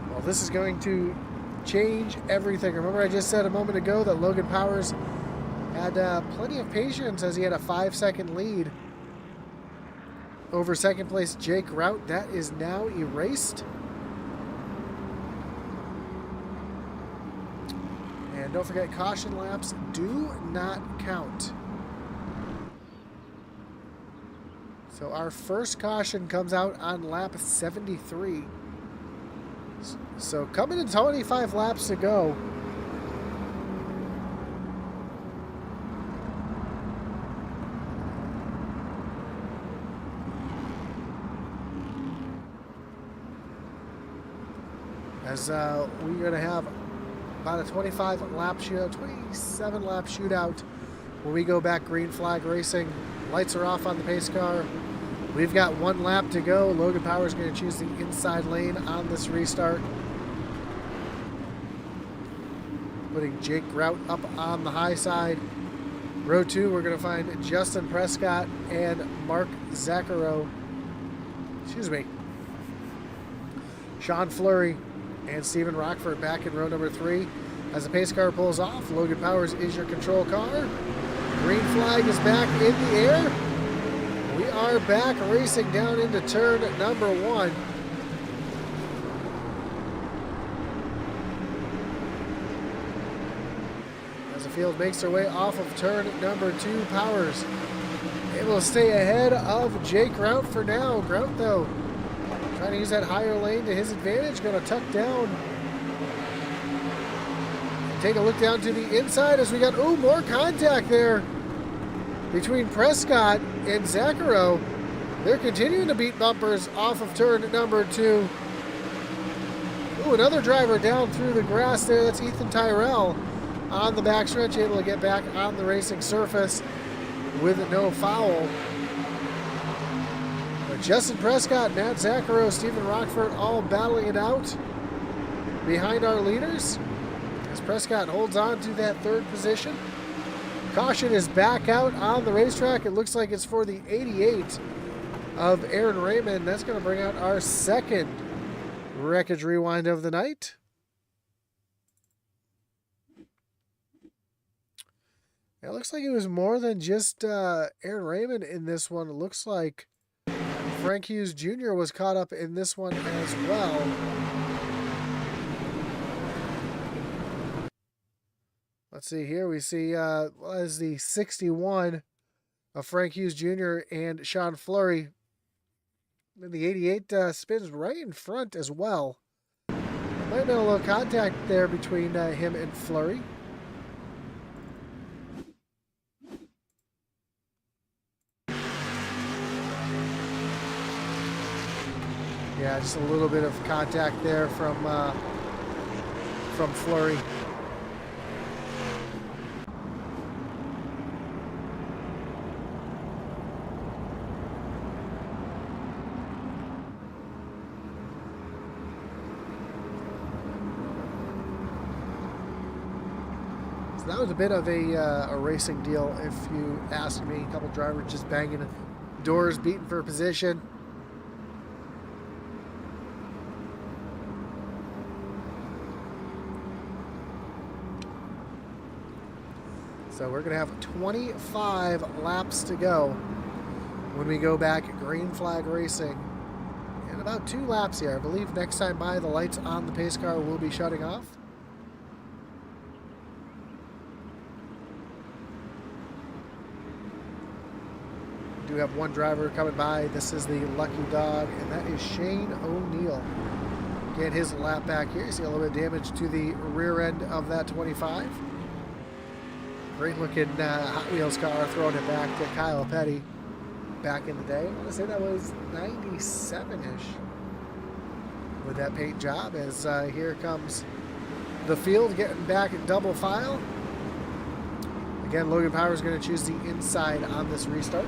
Well, this is going to change everything. Remember I just said a moment ago that Logan Powers had plenty of patience as he had a 5-second lead over second place Jake Grout. That is now erased. And don't forget, caution laps do not count. So our first caution comes out on lap 73. So coming to 25 laps to go. As we're going to have about a 25 lap shootout, 27 lap shootout when we go back green flag racing. Lights are off on the pace car. We've got 1 lap to go. Logan Powers is going to choose the inside lane on this restart. Putting Jake Grout up on the high side. Row 2, we're going to find Justin Prescott and Mark Zaccaro. Excuse me. Sean Fleury and Stephen Rockford back in row number 3. As the pace car pulls off, Logan Powers is your control car. Green flag is back in the air. We are back racing down into turn number 1. As the field makes their way off of turn number 2, Powers able to stay ahead of Jake Grout for now. Grout, though, trying to use that higher lane to his advantage. Going to tuck down. Take a look down to the inside as we got, more contact there between Prescott and Zaccaro. They're continuing to beat bumpers off of turn number 2. Another driver down through the grass there. That's Ethan Tyrell on the backstretch, able to get back on the racing surface with no foul. But Justin Prescott, Matt Zaccaro, Stephen Rockford all battling it out behind our leaders as Prescott holds on to that 3rd position. Caution is back out on the racetrack. It looks like it's for the 88 of Aaron Raymond. That's going to bring out our second Wreckage Rewind of the night. It looks like it was more than just Aaron Raymond in this one. It looks like Frank Hughes Jr. was caught up in this one as well. Let's see here. We see as the 61 of Frank Hughes Jr. and Sean Fleury. And the 88 spins right in front as well. Might have been a little contact there between him and Fleury. Yeah, just a little bit of contact there from Fleury. So that was a bit of a racing deal, if you ask me. A couple drivers just banging doors, beating for position. So we're going to have 25 laps to go when we go back at green flag racing. And about 2 laps here. I believe next time by, the lights on the pace car will be shutting off. We do have one driver coming by. This is the lucky dog, and that is Shane O'Neill. Get his lap back here. You see a little bit of damage to the rear end of that 25. Great looking Hot Wheels car, throwing it back to Kyle Petty back in the day. I want to say that was 97-ish with that paint job, as here comes the field getting back in double file. Again, Logan Power is going to choose the inside on this restart,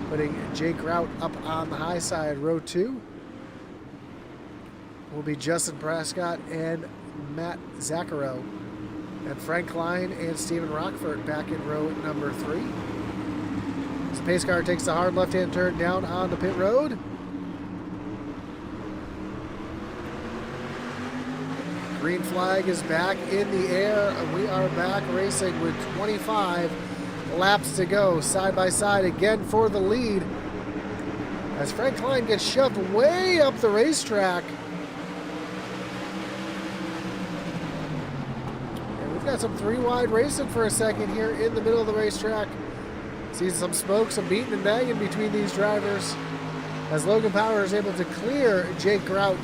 putting Jake Rout up on the high side. Row 2 will be Justin Prescott and Matt Zaccaro. And Frank Klein and Steven Rockford back in row number 3. As the pace car takes the hard left-hand turn down on the pit road. Green flag is back in the air. We are back racing with 25 laps to go, side by side again for the lead. As Frank Klein gets shoved way up the racetrack. Got some 3-wide racing for a second here in the middle of the racetrack. See some smoke, some beating and banging between these drivers as Logan Power is able to clear Jake Grout.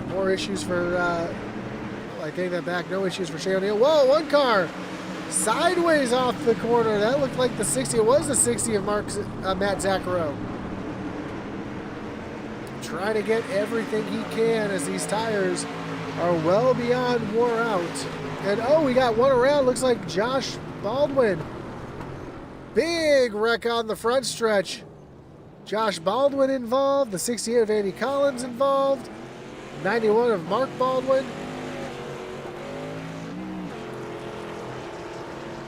More issues for, I take that back, no issues for Shane O'Neill. Whoa, one car sideways off the corner. That looked like the 60. It was the 60 of Matt Zaccaro. Trying to get everything he can as these tires are well beyond wore out. And oh, we got one around. Looks like Josh Baldwin. Big wreck on the front stretch. Josh Baldwin involved. The 68 of Andy Collins involved. 91 of Mark Baldwin.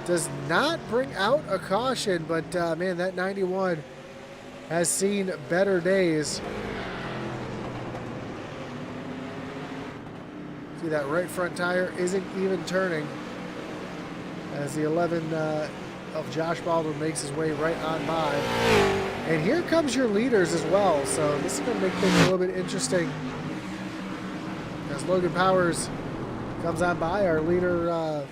Does not bring out a caution, but man, that 91 has seen better days. See, that right front tire isn't even turning as the 11 of Josh Baldwin makes his way right on by. And here comes your leaders as well, so this is going to make things a little bit interesting as Logan Powers comes on by. Our leader,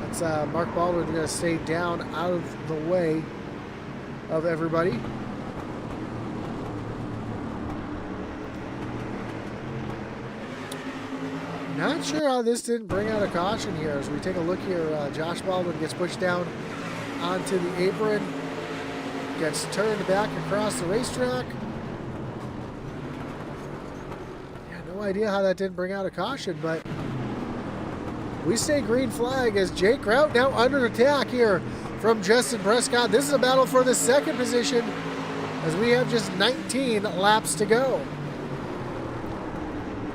that's Mark Baldwin, going to stay down out of the way of everybody. Not sure how this didn't bring out a caution here. As we take a look here, Josh Baldwin gets pushed down onto the apron, gets turned back across the racetrack. Yeah, no idea how that didn't bring out a caution, but we stay green flag as Jake Grout now under attack here from Justin Prescott. This is a battle for the second position as we have just 19 laps to go.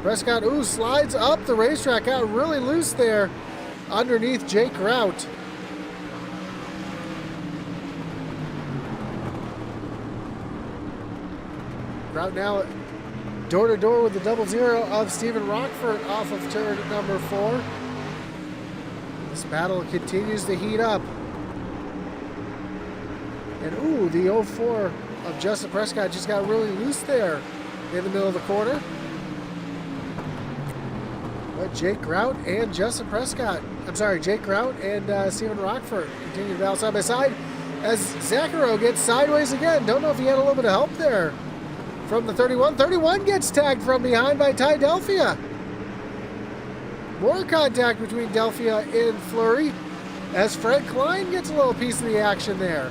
Prescott, ooh, slides up the racetrack, got really loose there underneath Jake Grout. Grout now door to door with the 00 of Steven Rockford off of turn number 4. This battle continues to heat up. And ooh, the 04 of Justin Prescott just got really loose there in the middle of the corner. But Jake Grout and Justin Prescott, Jake Grout and Steven Rockford continue to battle side by side as Zaccaro gets sideways again. Don't know if he had a little bit of help there from the 31. 31 gets tagged from behind by Ty Delphia. More contact between Delphia and Fleury as Frank Klein gets a little piece of the action there.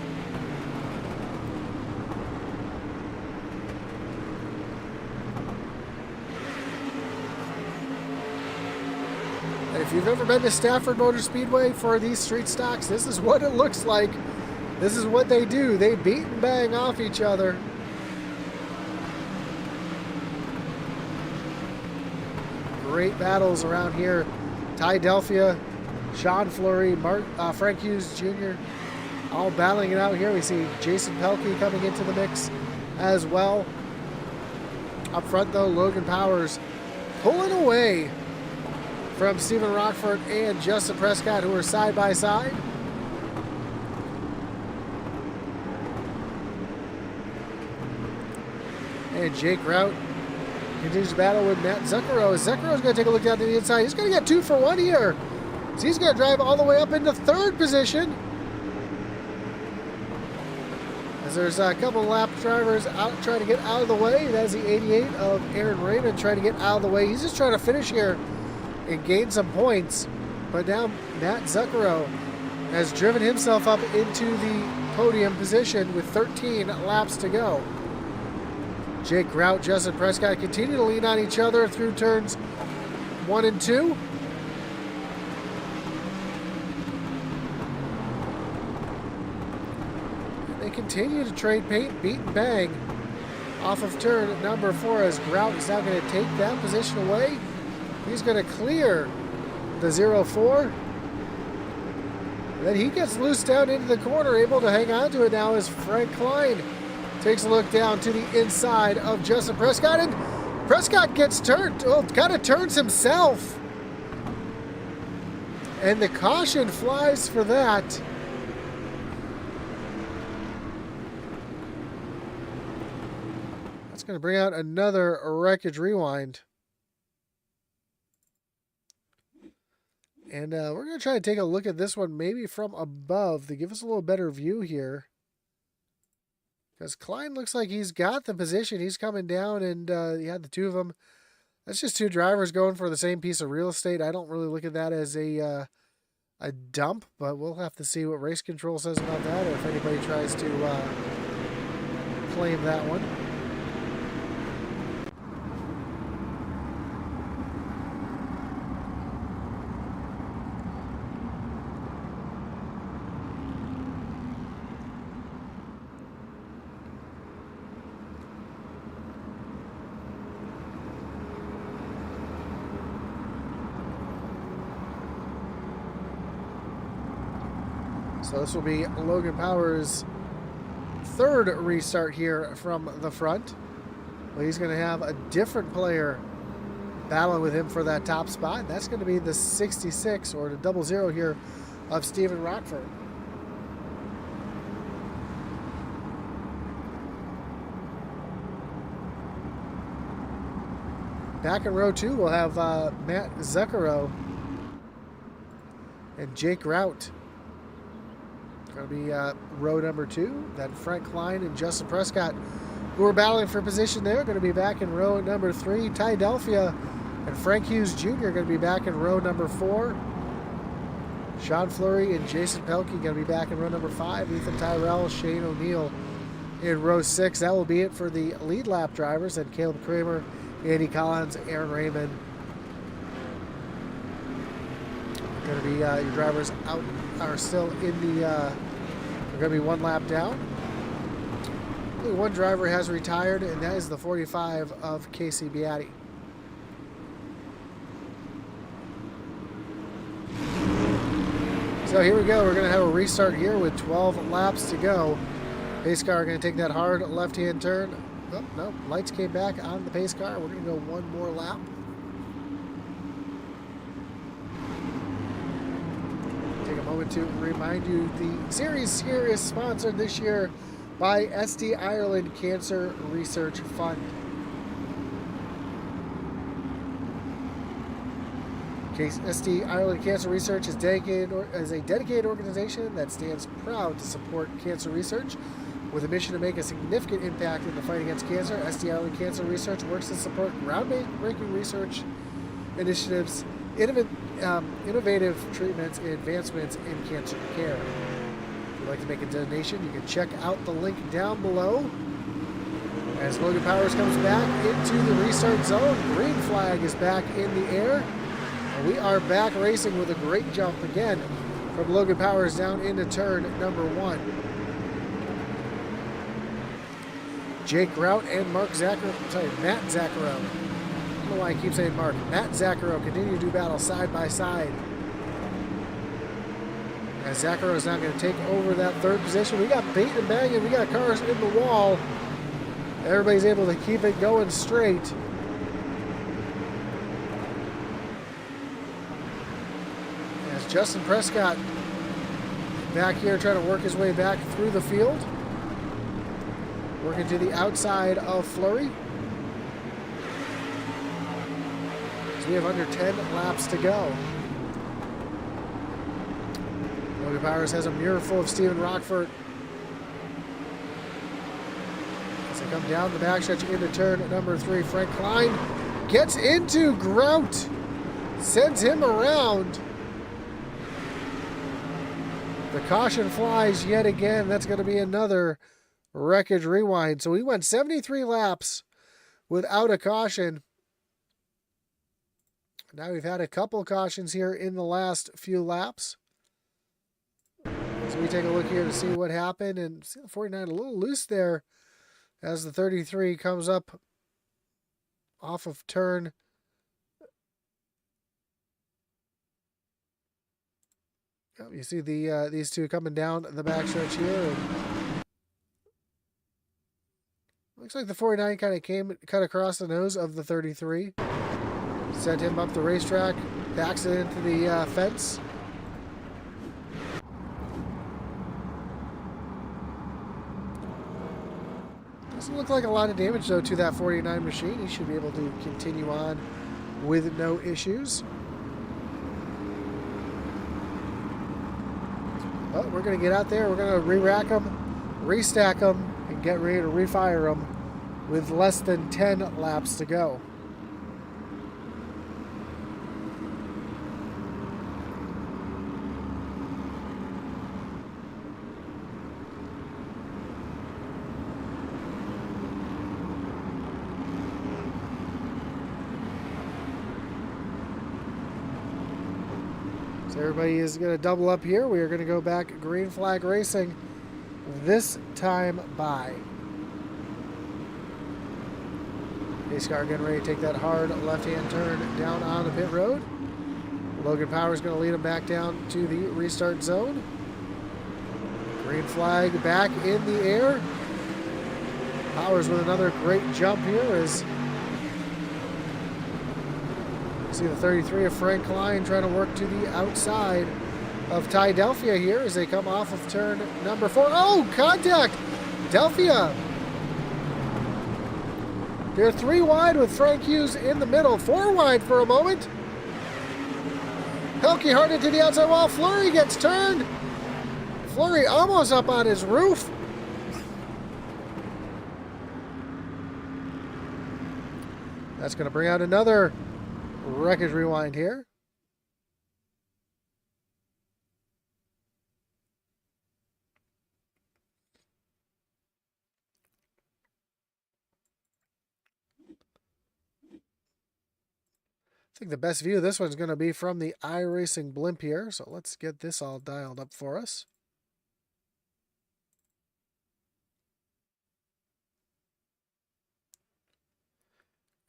If you've ever been to Stafford Motor Speedway for these street stocks, this is what it looks like. This is what they do. They beat and bang off each other. great battles around here. Ty Delphia, Sean Fleury, Frank Hughes Jr. all battling it out here. We see Jason Pelkey coming into the mix as well. Up front, though, Logan Powers pulling away from Stephen Rockford and Justin Prescott, who are side by side. And Jake Rout continues to battle with Matt Zucchero. Zucchero's going to take a look down to the inside. He's going to get 2 for 1 here. So he's going to drive all the way up into 3rd position. As there's a couple lap drivers out trying to get out of the way. That's the 88 of Aaron Raymond trying to get out of the way. He's just trying to finish here and gain some points. But now Matt Zucchero has driven himself up into the podium position with 13 laps to go. Jake Rout, Justin Prescott continue to lean on each other through turns 1 and 2. They continue to trade paint, beat, and bang off of turn number 4 as Grout is now going to take that position away. He's going to clear the 0-4. Then he gets loose down into the corner, able to hang on to it now as Frank Klein takes a look down to the inside of Justin Prescott, and Prescott gets turned, well, kind of turns himself. And the caution flies for that. That's going to bring out another wreckage rewind. And we're going to try to take a look at this one maybe from above to give us a little better view here. Because Klein looks like he's got the position. He's coming down, and you had the 2 of them. That's just 2 drivers going for the same piece of real estate. I don't really look at that as a dump, but we'll have to see what race control says about that, or if anybody tries to claim that one. So this will be Logan Powers' 3rd restart here from the front. Well, he's going to have a different player battling with him for that top spot. That's going to be the 66 or the 00 here of Stephen Rockford. Back in row 2, we'll have Matt Zucchero and Jake Rout. Going to be row number 2. Then Frank Klein and Justin Prescott, who are battling for position there, going to be back in row number 3. Ty Delphia and Frank Hughes Jr. are going to be back in row number 4. Sean Fleury and Jason Pelkey going to be back in row number 5. Ethan Tyrell, Shane O'Neill in row 6. That will be it for the lead lap drivers. And Caleb Kramer, Andy Collins, Aaron Raymond. Going to be your drivers out are still in the they're going to be 1 lap down. Only 1 driver has retired, and that is the 45 of Casey Beatty. So here we go. We're going to have a restart here with 12 laps to go. Pace car going to take that hard left-hand turn. Oh, no, lights came back on the pace car. We're going to go 1 more lap. Moment to remind you, the series here is sponsored this year by SD Ireland Cancer Research Fund. SD Ireland Cancer Research is a dedicated organization that stands proud to support cancer research. With a mission to make a significant impact in the fight against cancer, SD Ireland Cancer Research works to support groundbreaking research initiatives, innovative treatments, and advancements in cancer care. If you'd like to make a donation, you can check out the link down below. As Logan Powers comes back into the restart zone, green flag is back in the air. And we are back racing with a great jump again from Logan Powers down into turn number 1. Jake Rout and Matt Zucchero. I don't know why I keep saying Mark. Matt Zaccaro continue to do battle side by side. As Zaccaro is now going to take over that third position. We got bait and banging. We got cars in the wall. Everybody's able to keep it going straight. As Justin Prescott back here trying to work his way back through the field. Working to the outside of Fleury. So we have under 10 laps to go. Logan Powers has a mirror full of Steven Rockford. As they come down the backstretch into turn number 3, Frank Klein gets into Grout. Sends him around. The caution flies yet again. That's going to be another wreckage rewind. So we went 73 laps without a caution. Now we've had a couple cautions here in the last few laps. So we take a look here to see what happened. And see the 49 a little loose there as the 33 comes up off of turn. You see these two coming down the backstretch here. And looks like the 49 kind of cut across the nose of the 33. Sent him up the racetrack. Backs it into the fence. Doesn't look like a lot of damage, though, to that 49 machine. He should be able to continue on with no issues. But we're going to get out there. We're going to re-rack them, restack them, and get ready to refire them with less than 10 laps to go. Everybody is going to double up here. We are going to go back green flag racing this time by. Pace car getting ready to take that hard left-hand turn down on the pit road. Logan Powers going to lead him back down to the restart zone. Green flag back in the air. Powers with another great jump here as see the 33 of Frank Klein trying to work to the outside of Ty Delphia here as they come off of turn number 4. Oh, contact! Delphia. They're 3 wide with Frank Hughes in the middle. 4 wide for a moment. Helke hard into the outside wall. Fleury gets turned. Fleury almost up on his roof. That's going to bring out another wreckage rewind here. I think the best view of this one's going to be from the iRacing blimp here. So let's get this all dialed up for us.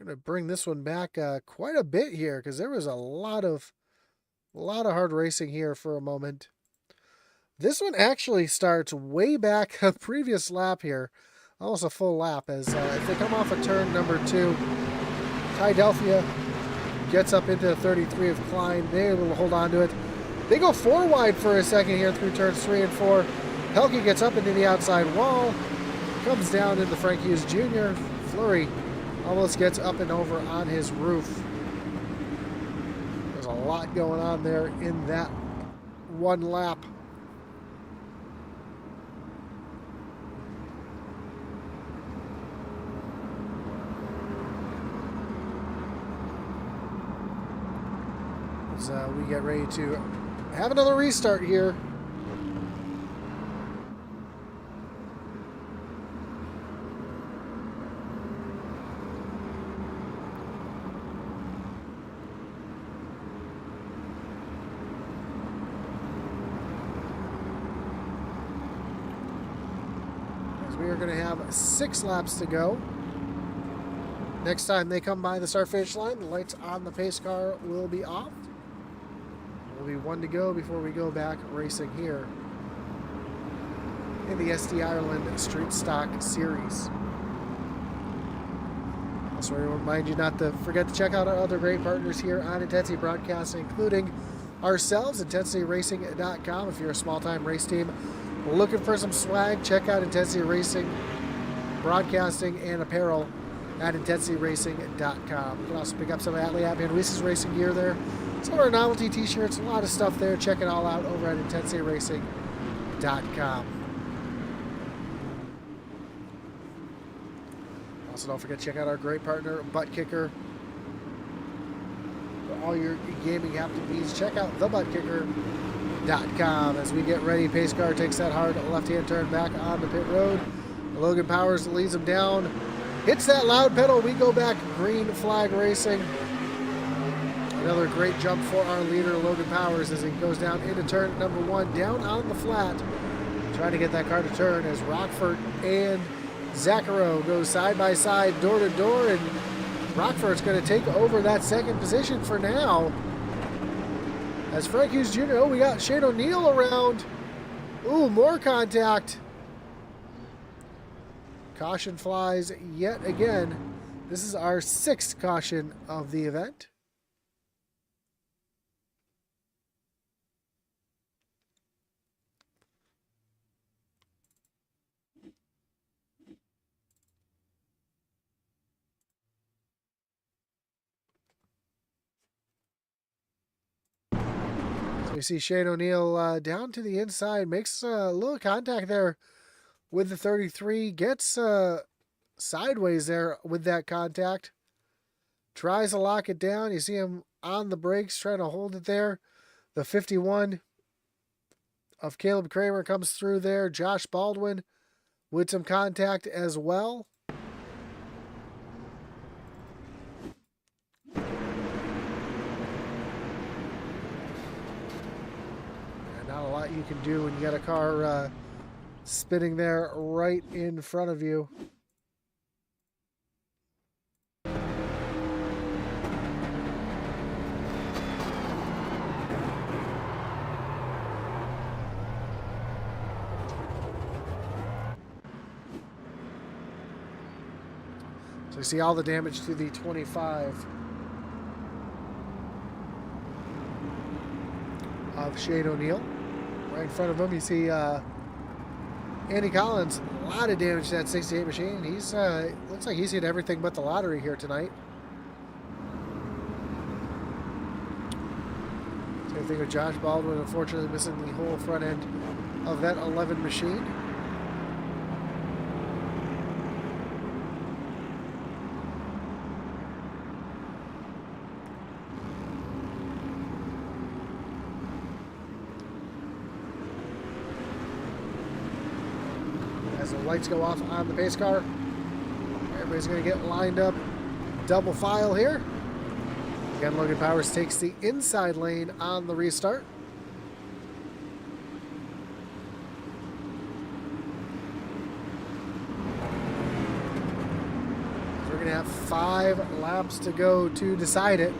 I'm going to bring this one back quite a bit here because there was a lot of hard racing here for a moment. This one actually starts way back a previous lap here, almost a full lap as if they come off of turn number 2, Ty Delphia gets up into the 33 of Klein. They're able to hold on to it. They go 4 wide for a second here through turns 3 and 4. Helke gets up into the outside wall, comes down into Frank Hughes Jr. Fleury almost gets up and over on his roof. There's a lot going on there in that one lap. As we get ready to have another restart here. We are going to have 6 laps to go. Next time they come by the start-finish line, the lights on the pace car will be off. Will be one to go before we go back racing here in the SD Ireland Street Stock Series. Also, I remind you not to forget to check out our other great partners here on Intensity Broadcasting, including ourselves, IntensityRacing.com. If you're a small-time race team looking for some swag, check out Intensity Racing, Broadcasting, and Apparel at IntensityRacing.com. You can also pick up some of Atlee Van Weese's racing gear there. Some of our novelty t-shirts, a lot of stuff there. Check it all out over at IntensityRacing.com. Also, don't forget to check out our great partner, Butt Kicker. For all your gaming haptic needs, check out thebuttkicker.com. As we get ready, pace car takes that hard left-hand turn back on the pit road. Logan Powers leads him down. Hits that loud pedal. We go back green flag racing. Another great jump for our leader, Logan Powers, as he goes down into turn number 1, down on the flat. Trying to get that car to turn as Rockford and Zaccaro go side by side, door to door, and Rockford's going to take over that second position for now. As Frank Hughes Jr., oh, we got Shane O'Neill around. Ooh, more contact. Caution flies yet again. This is our 6th caution of the event. So we see Shane O'Neill down to the inside, makes a little contact there with the 33, gets sideways there with that contact. Tries to lock it down. You see him on the brakes trying to hold it there. The 51 of Caleb Kramer comes through there. Josh Baldwin with some contact as well. And not a lot you can do when you got a car spinning there right in front of you. So you see all the damage to the 25 of Shane O'Neill. Right in front of him, you see Andy Collins, a lot of damage to that 68 machine. He's looks like he's hit everything but the lottery here tonight. Same thing with Josh Baldwin, unfortunately missing the whole front end of that 11 machine. As the lights go off on the pace car, everybody's going to get lined up double file here. Again, Logan Powers takes the inside lane on the restart. We're going to have 5 laps to go to decide it.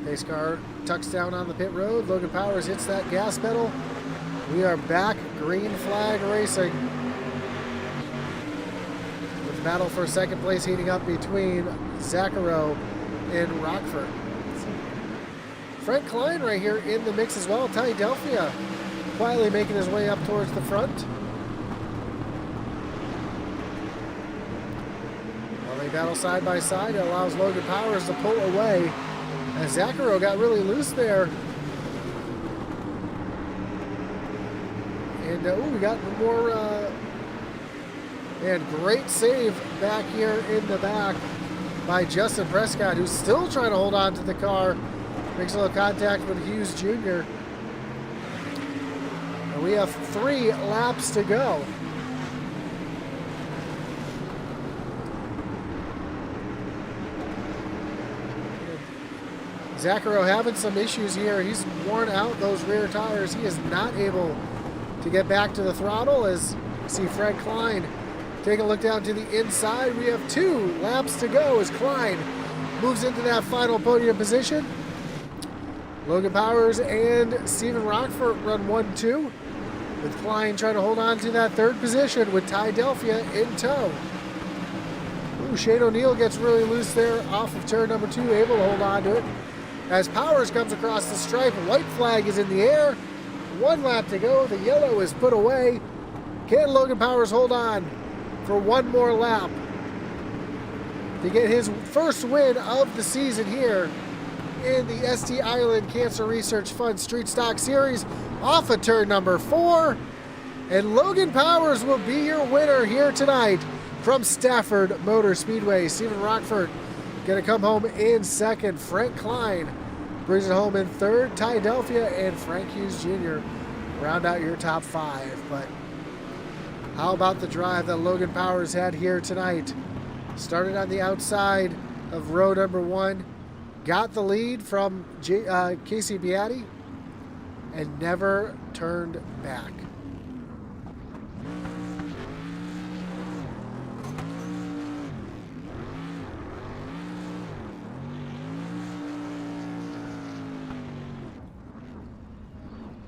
Pace car tucks down on the pit road. Logan Powers hits that gas pedal. We are back green flag racing. With the battle for second place heating up between Zaccaro and Rockford. Frank Klein right here in the mix as well. Ty Delphia quietly making his way up towards the front. While they battle side by side, it allows Logan Powers to pull away. As Zaccaro got really loose there. And we got more, and great save back here in the back by Justin Prescott, who's still trying to hold on to the car. Makes a little contact with Hughes Jr. And we have 3 laps to go. Zaccaro having some issues here. He's worn out those rear tires. He is not able to get back to the throttle, as you see Fred Klein Take a look down to the inside. We have 2 laps to go as Klein moves into that final podium position. Logan Powers and Steven Rockford run 1-2, with Klein trying to hold on to that 3rd position with Ty Delphia in tow. Ooh, Shane O'Neill gets really loose there off of turn number 2, able to hold on to it. As Powers comes across the stripe, white flag is in the air. 1 lap to go. The yellow is put away. Can Logan Powers hold on for 1 more lap to get his first win of the season here in the ST Island Cancer Research Fund Street Stock Series off of turn number 4. And Logan Powers will be your winner here tonight from Stafford Motor Speedway. Steven Rockford going to come home in 2nd. Frank Klein brings it home in 3rd. Ty Delphia and Frank Hughes Jr. round out your top 5. But how about the drive that Logan Powers had here tonight? Started on the outside of row number 1. Got the lead from Casey Beatty and never turned back.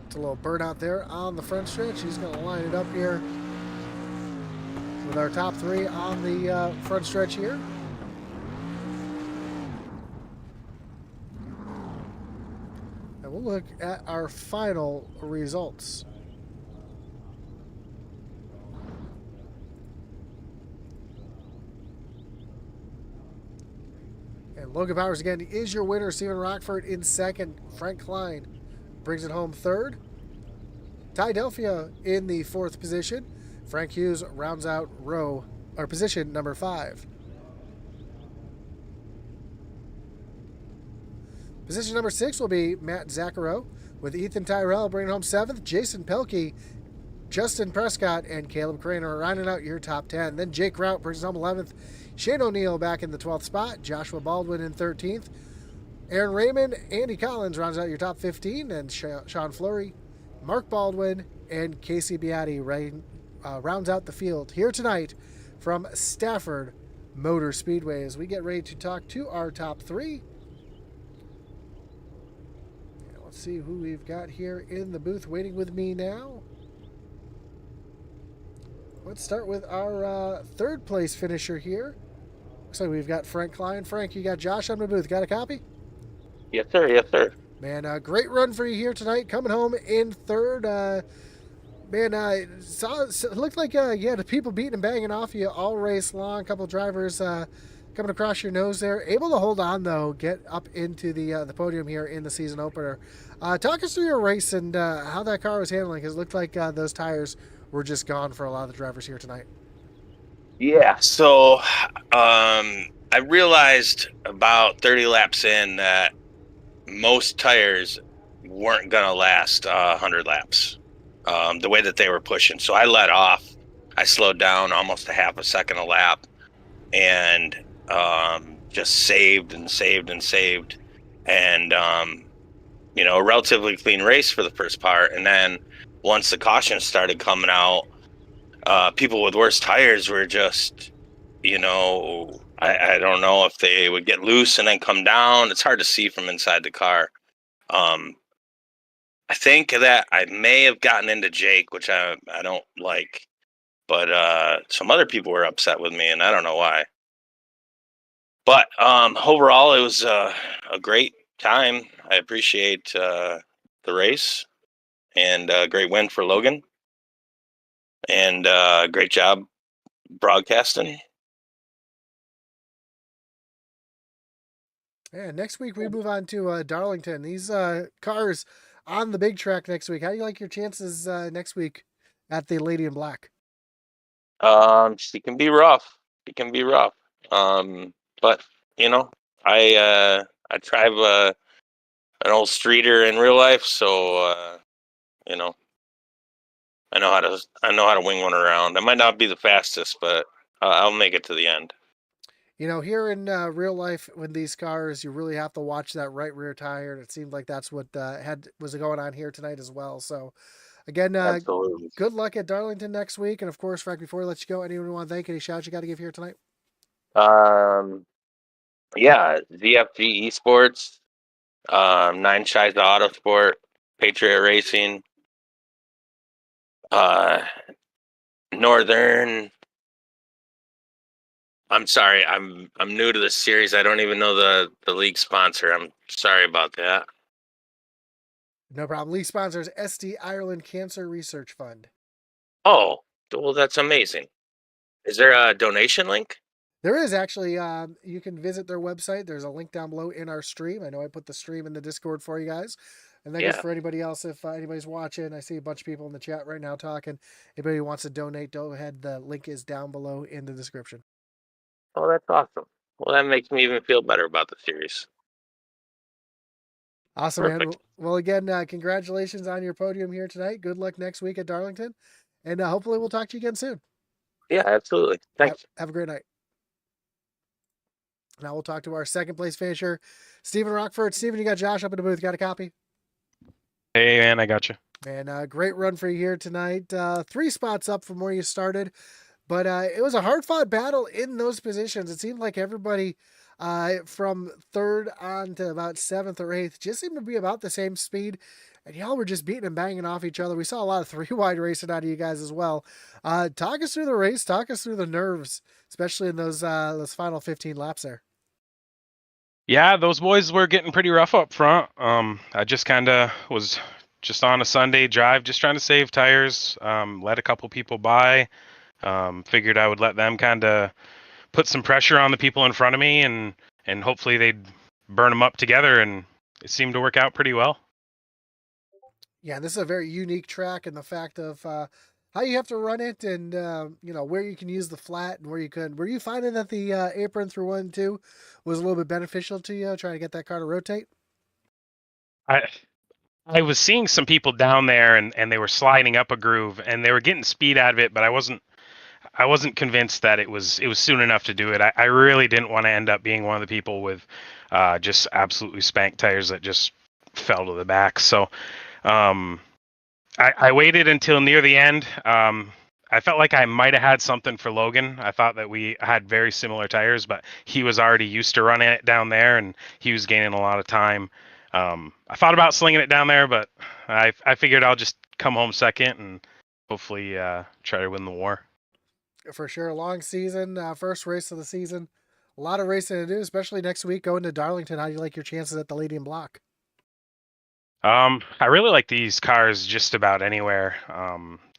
It's a little burnout there on the front stretch. He's going to line it up here with our top 3 on the front stretch here. And we'll look at our final results. And Logan Powers again is your winner. Steven Rockford in 2nd. Frank Klein brings it home 3rd. Ty Delphia in the 4th position. Frank Hughes rounds out position number 5. Position number 6 will be Matt Zaccaro, with Ethan Tyrell bringing home 7th. Jason Pelkey, Justin Prescott, and Caleb Craner rounding out your top 10. Then Jake Rout brings home 11th. Shane O'Neill back in the 12th spot. Joshua Baldwin in 13th. Aaron Raymond, Andy Collins rounds out your top 15. And Sean Fleury, Mark Baldwin, and Casey Beatty rounds out the field here tonight from Stafford Motor Speedway as we get ready to talk to our top 3. Let's see who we've got here in the booth waiting with me now. Let's start with our 3rd place finisher here. Looks like we've got Frank Klein. Frank, you got Josh on the booth. Got a copy? Yes, sir. Yes, sir. Man, great run for you here tonight. Coming home in 3rd. It looked like you had people beating and banging off you all race long. A couple drivers coming across your nose there. Able to hold on, though, get up into the podium here in the season opener. Talk us through your race and how that car was handling, because it looked like those tires were just gone for a lot of the drivers here tonight. Yeah, so I realized about 30 laps in that most tires weren't going to last 100 laps the way that they were pushing. So I let off. I slowed down almost a half a second a lap and just saved and saved and saved. And, a relatively clean race for the first part. And then once the cautions started coming out, people with worse tires were just, I don't know if they would get loose and then come down. It's hard to see from inside the car. I think that I may have gotten into Jake, which I don't like, but some other people were upset with me, and I don't know why. But overall, it was a great time. I appreciate the race, and a great win for Logan, and great job broadcasting. Yeah, next week we move on to Darlington. These cars on the big track next week. How do you like your chances next week at the Lady in Black? She can be rough. It can be rough. But I drive an old streeter in real life, so I know how to wing one around. I might not be the fastest, but I'll make it to the end. Here in real life, with these cars, you really have to watch that right rear tire, and it seemed like that's what was going on here tonight as well. So, Again, Absolutely. good luck at Darlington next week. And of course, right before we let you go, anyone want to thank, any shouts you got to give here tonight? Yeah, ZFG Esports, Nine Shies Autosport, Patriot Racing, uh, Northern. I'm sorry, I'm new to this series. I don't even know the league sponsor. I'm sorry about that. No problem. League sponsors SD Ireland Cancer Research Fund. Oh, well, that's amazing. Is there a donation link? There is actually, you can visit their website. There's a link down below in our stream. I know I put the stream in the Discord for you guys. And that goes Yeah. for anybody else. If anybody's watching, I see a bunch of people in the chat right now talking. Anybody who wants to donate, go ahead. The link is down below in the description. Oh, that's awesome. Well, that makes me even feel better about the series. Awesome, man. Perfect. Well, again, congratulations on your podium here tonight. Good luck next week at Darlington. And hopefully we'll talk to you again soon. Yeah, absolutely. Thanks. Have a great night. Now we'll talk to our second place finisher, Stephen Rockford. Stephen, you got Josh up in the booth. Got a copy? Hey, man, I got you. Man, great run for you here tonight. 3 spots up from where you started, but it was a hard-fought battle in those positions. It seemed like everybody from 3rd on to about 7th or 8th just seemed to be about the same speed, and y'all were just beating and banging off each other. We saw a lot of 3-wide racing out of you guys as well. Talk us through the race. Talk us through the nerves, especially in those final 15 laps there. Yeah, those boys were getting pretty rough up front. I just kind of was just on a Sunday drive, just trying to save tires. Let a couple people by. Figured I would let them kind of put some pressure on the people in front of me, and hopefully they'd burn them up together. And it seemed to work out pretty well. Yeah, this is a very unique track, and the fact of how you have to run it, and where you can use the flat and where you couldn't. Were you finding that the apron through 1 and 2 was a little bit beneficial to you, trying to get that car to rotate? I was seeing some people down there, and they were sliding up a groove, and they were getting speed out of it, but I wasn't convinced that it was soon enough to do it. I really didn't want to end up being one of the people with just absolutely spanked tires that just fell to the back. So I waited until near the end. I felt like I might have had something for Logan. I thought that we had very similar tires, but he was already used to running it down there, and he was gaining a lot of time. I thought about slinging it down there, but I figured I'll just come home second and hopefully try to win the war. For sure, long season, first race of the season. A lot of racing to do, especially next week going to Darlington. How do you like your chances at the Lady in Block? I really like these cars just about anywhere.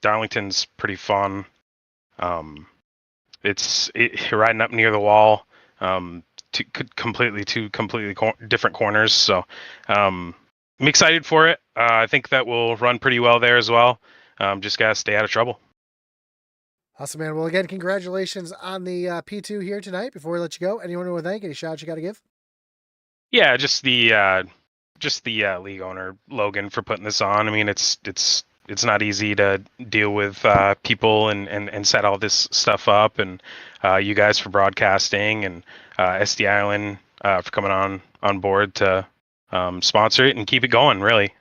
Darlington's pretty fun. It's riding up near the wall. Two completely different corners. So I'm excited for it. I think that will run pretty well there as well. Just gotta stay out of trouble. Awesome, man. Well, again, congratulations on the P2 here tonight. Before we let you go, anyone want to thank? Any shout you got to give? Yeah, just the league owner Logan for putting this on. I mean, it's not easy to deal with people and set all this stuff up, and you guys for broadcasting, and SD Ireland for coming on board to sponsor it and keep it going. Really.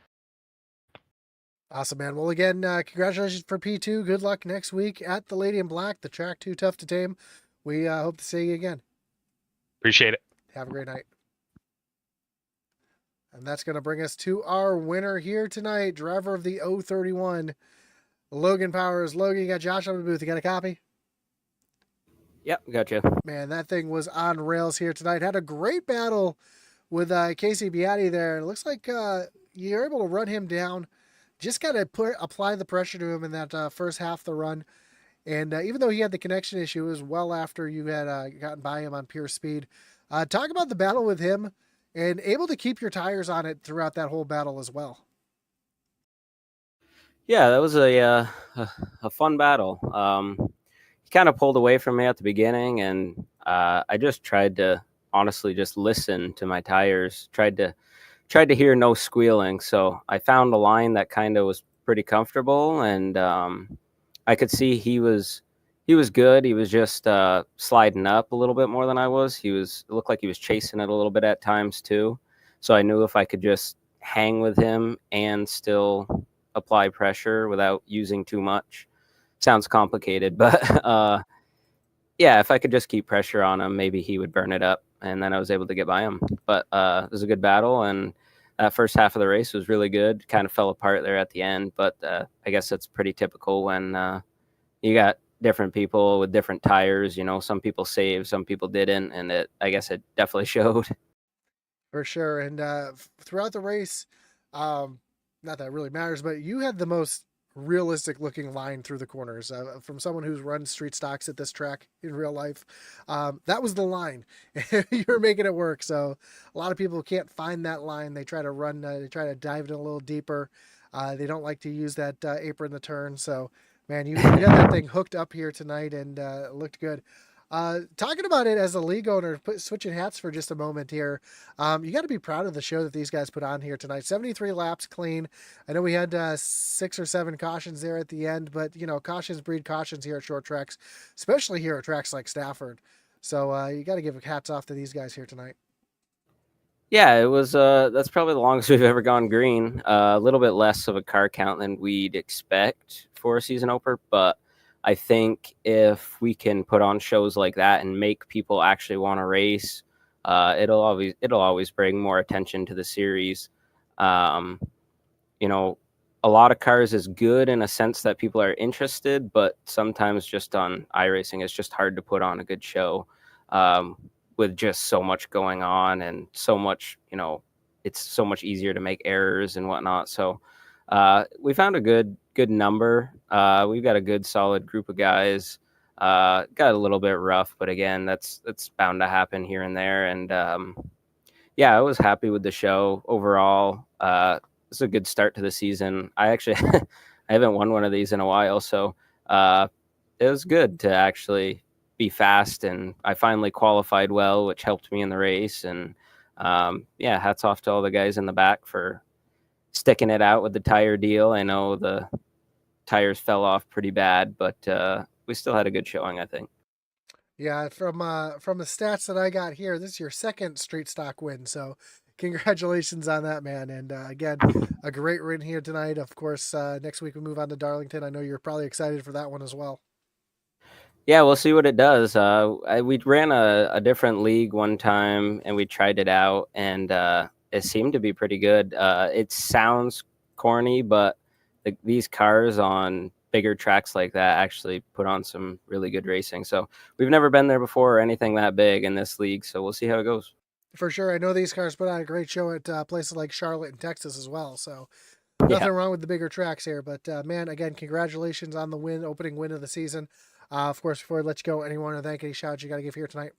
Awesome, man. Well, again, congratulations for P2. Good luck next week at the Lady in Black. The track too tough to tame. We hope to see you again. Appreciate it. Have a great night. And that's going to bring us to our winner here tonight, driver of the 031, Logan Powers. Logan, you got Josh on the booth. You got a copy? Yep, gotcha. Man, that thing was on rails here tonight. Had a great battle with Casey Beatti there. It looks like you're able to run him down. Just got to apply the pressure to him in that first half of the run. And even though he had the connection issue, it was well after you had gotten by him on pure speed. Talk about the battle with him and able to keep your tires on it throughout that whole battle as well. Yeah, that was a fun battle. He kind of pulled away from me at the beginning, and I just tried to honestly just listen to my tires. Tried to hear no squealing. So I found a line that kind of was pretty comfortable, and I could see he was good. He was just sliding up a little bit more than I was. It looked like he was chasing it a little bit at times too. So I knew if I could just hang with him and still apply pressure without using too much. Sounds complicated, but yeah, if I could just keep pressure on him, maybe he would burn it up, and then I was able to get by him. But it was a good battle, and that first half of the race was really good. Kind of fell apart there at the end, but I guess that's pretty typical when you got different people with different tires. Some people saved, some people didn't, and I guess it definitely showed. For sure. And throughout the race, not that it really matters, but you had the most realistic looking line through the corners from someone who's run street stocks at this track in real life. That was the line. You're making it work. So a lot of people can't find that line. They try to run, they try to dive it a little deeper. They don't like to use that apron the turn. So, man, you had that thing hooked up here tonight, and it looked good. Talking about it as a league owner, switching hats for just a moment here. You got to be proud of the show that these guys put on here tonight. 73 laps clean. I know we had 6 or 7 cautions there at the end, but cautions breed cautions here at short tracks, especially here at tracks like Stafford. So you got to give hats off to these guys here tonight. Yeah, it was. That's probably the longest we've ever gone green. A little bit less of a car count than we'd expect for a season opener, but I think if we can put on shows like that and make people actually want to race, it'll always bring more attention to the series. A lot of cars is good in a sense that people are interested, but sometimes just on iRacing, it's just hard to put on a good show with just so much going on and so much, it's so much easier to make errors and whatnot. So we found a good number. We've got a good solid group of guys. Got a little bit rough, but again, that's bound to happen here and there. And I was happy with the show overall. It's a good start to the season. I actually I haven't won one of these in a while, so it was good to actually be fast, and I finally qualified well, which helped me in the race. And hats off to all the guys in the back for sticking it out with the tire deal. I know the tires fell off pretty bad, but we still had a good showing, I think. Yeah, from the stats that I got here, this is your second street stock win. So congratulations on that, man. And again, a great win here tonight. Of course, next week we move on to Darlington. I know you're probably excited for that one as well. Yeah, we'll see what it does. We ran a different league one time, and we tried it out, and it seemed to be pretty good. It sounds corny, but these cars on bigger tracks like that actually put on some really good racing. So we've never been there before or anything that big in this league, so we'll see how it goes. For sure. I know these cars put on a great show at places like Charlotte and Texas as well. So nothing wrong with the bigger tracks here. But, man, again, congratulations on the opening win of the season. Of course, before I let you go, anyone to thank, any shout-outs you got to give here tonight?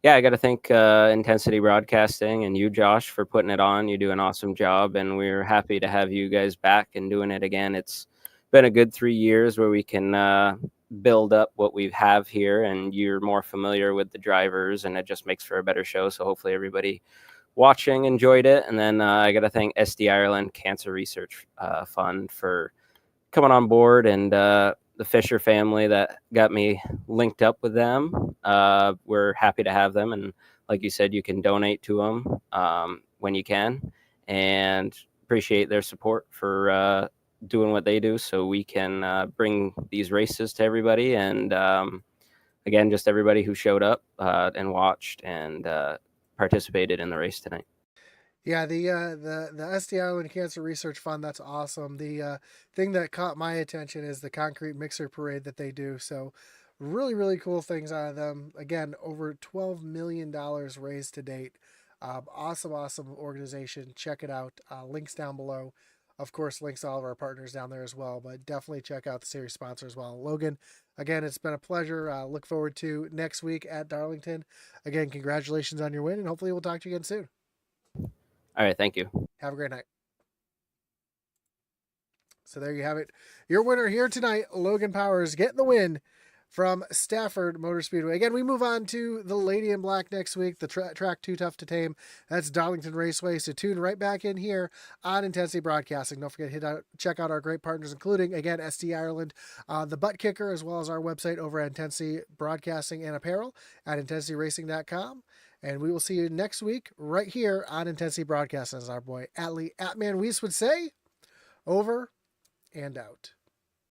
Yeah, I got to thank Intensity Broadcasting and you, Josh, for putting it on. You do an awesome job, and we're happy to have you guys back and doing it again. It's been a good 3 years where we can build up what we have here, and you're more familiar with the drivers, and it just makes for a better show. So hopefully everybody watching enjoyed it. And then I got to thank SD Ireland Cancer Research Fund for coming on board, and the Fisher family that got me linked up with them. We're happy to have them. And like you said, you can donate to them when you can, and appreciate their support for doing what they do so we can bring these races to everybody. And again, just everybody who showed up and watched and participated in the race tonight. Yeah, the SD Ireland Cancer Research Fund, that's awesome. The thing that caught my attention is the concrete mixer parade that they do. So really, really cool things out of them. Again, over $12 million raised to date. Awesome organization. Check it out. Links down below. Of course, links to all of our partners down there as well, but definitely check out the series sponsor as well. Logan, again, it's been a pleasure. Look forward to next week at Darlington. Again, congratulations on your win, and hopefully we'll talk to you again soon. All right, thank you. Have a great night. So there you have it. Your winner here tonight, Logan Powers, getting the win from Stafford Motor Speedway. Again, we move on to the Lady in Black next week, the track Too Tough to Tame. That's Darlington Raceway. So tune right back in here on Intensity Broadcasting. Don't forget to check out our great partners, including, again, SD Ireland, the Butt Kicker, as well as our website over at Intensity Broadcasting and Apparel at intensityracing.com. And we will see you next week right here on Intensity Broadcasting, as our boy Atman Weiss would say. Over and out.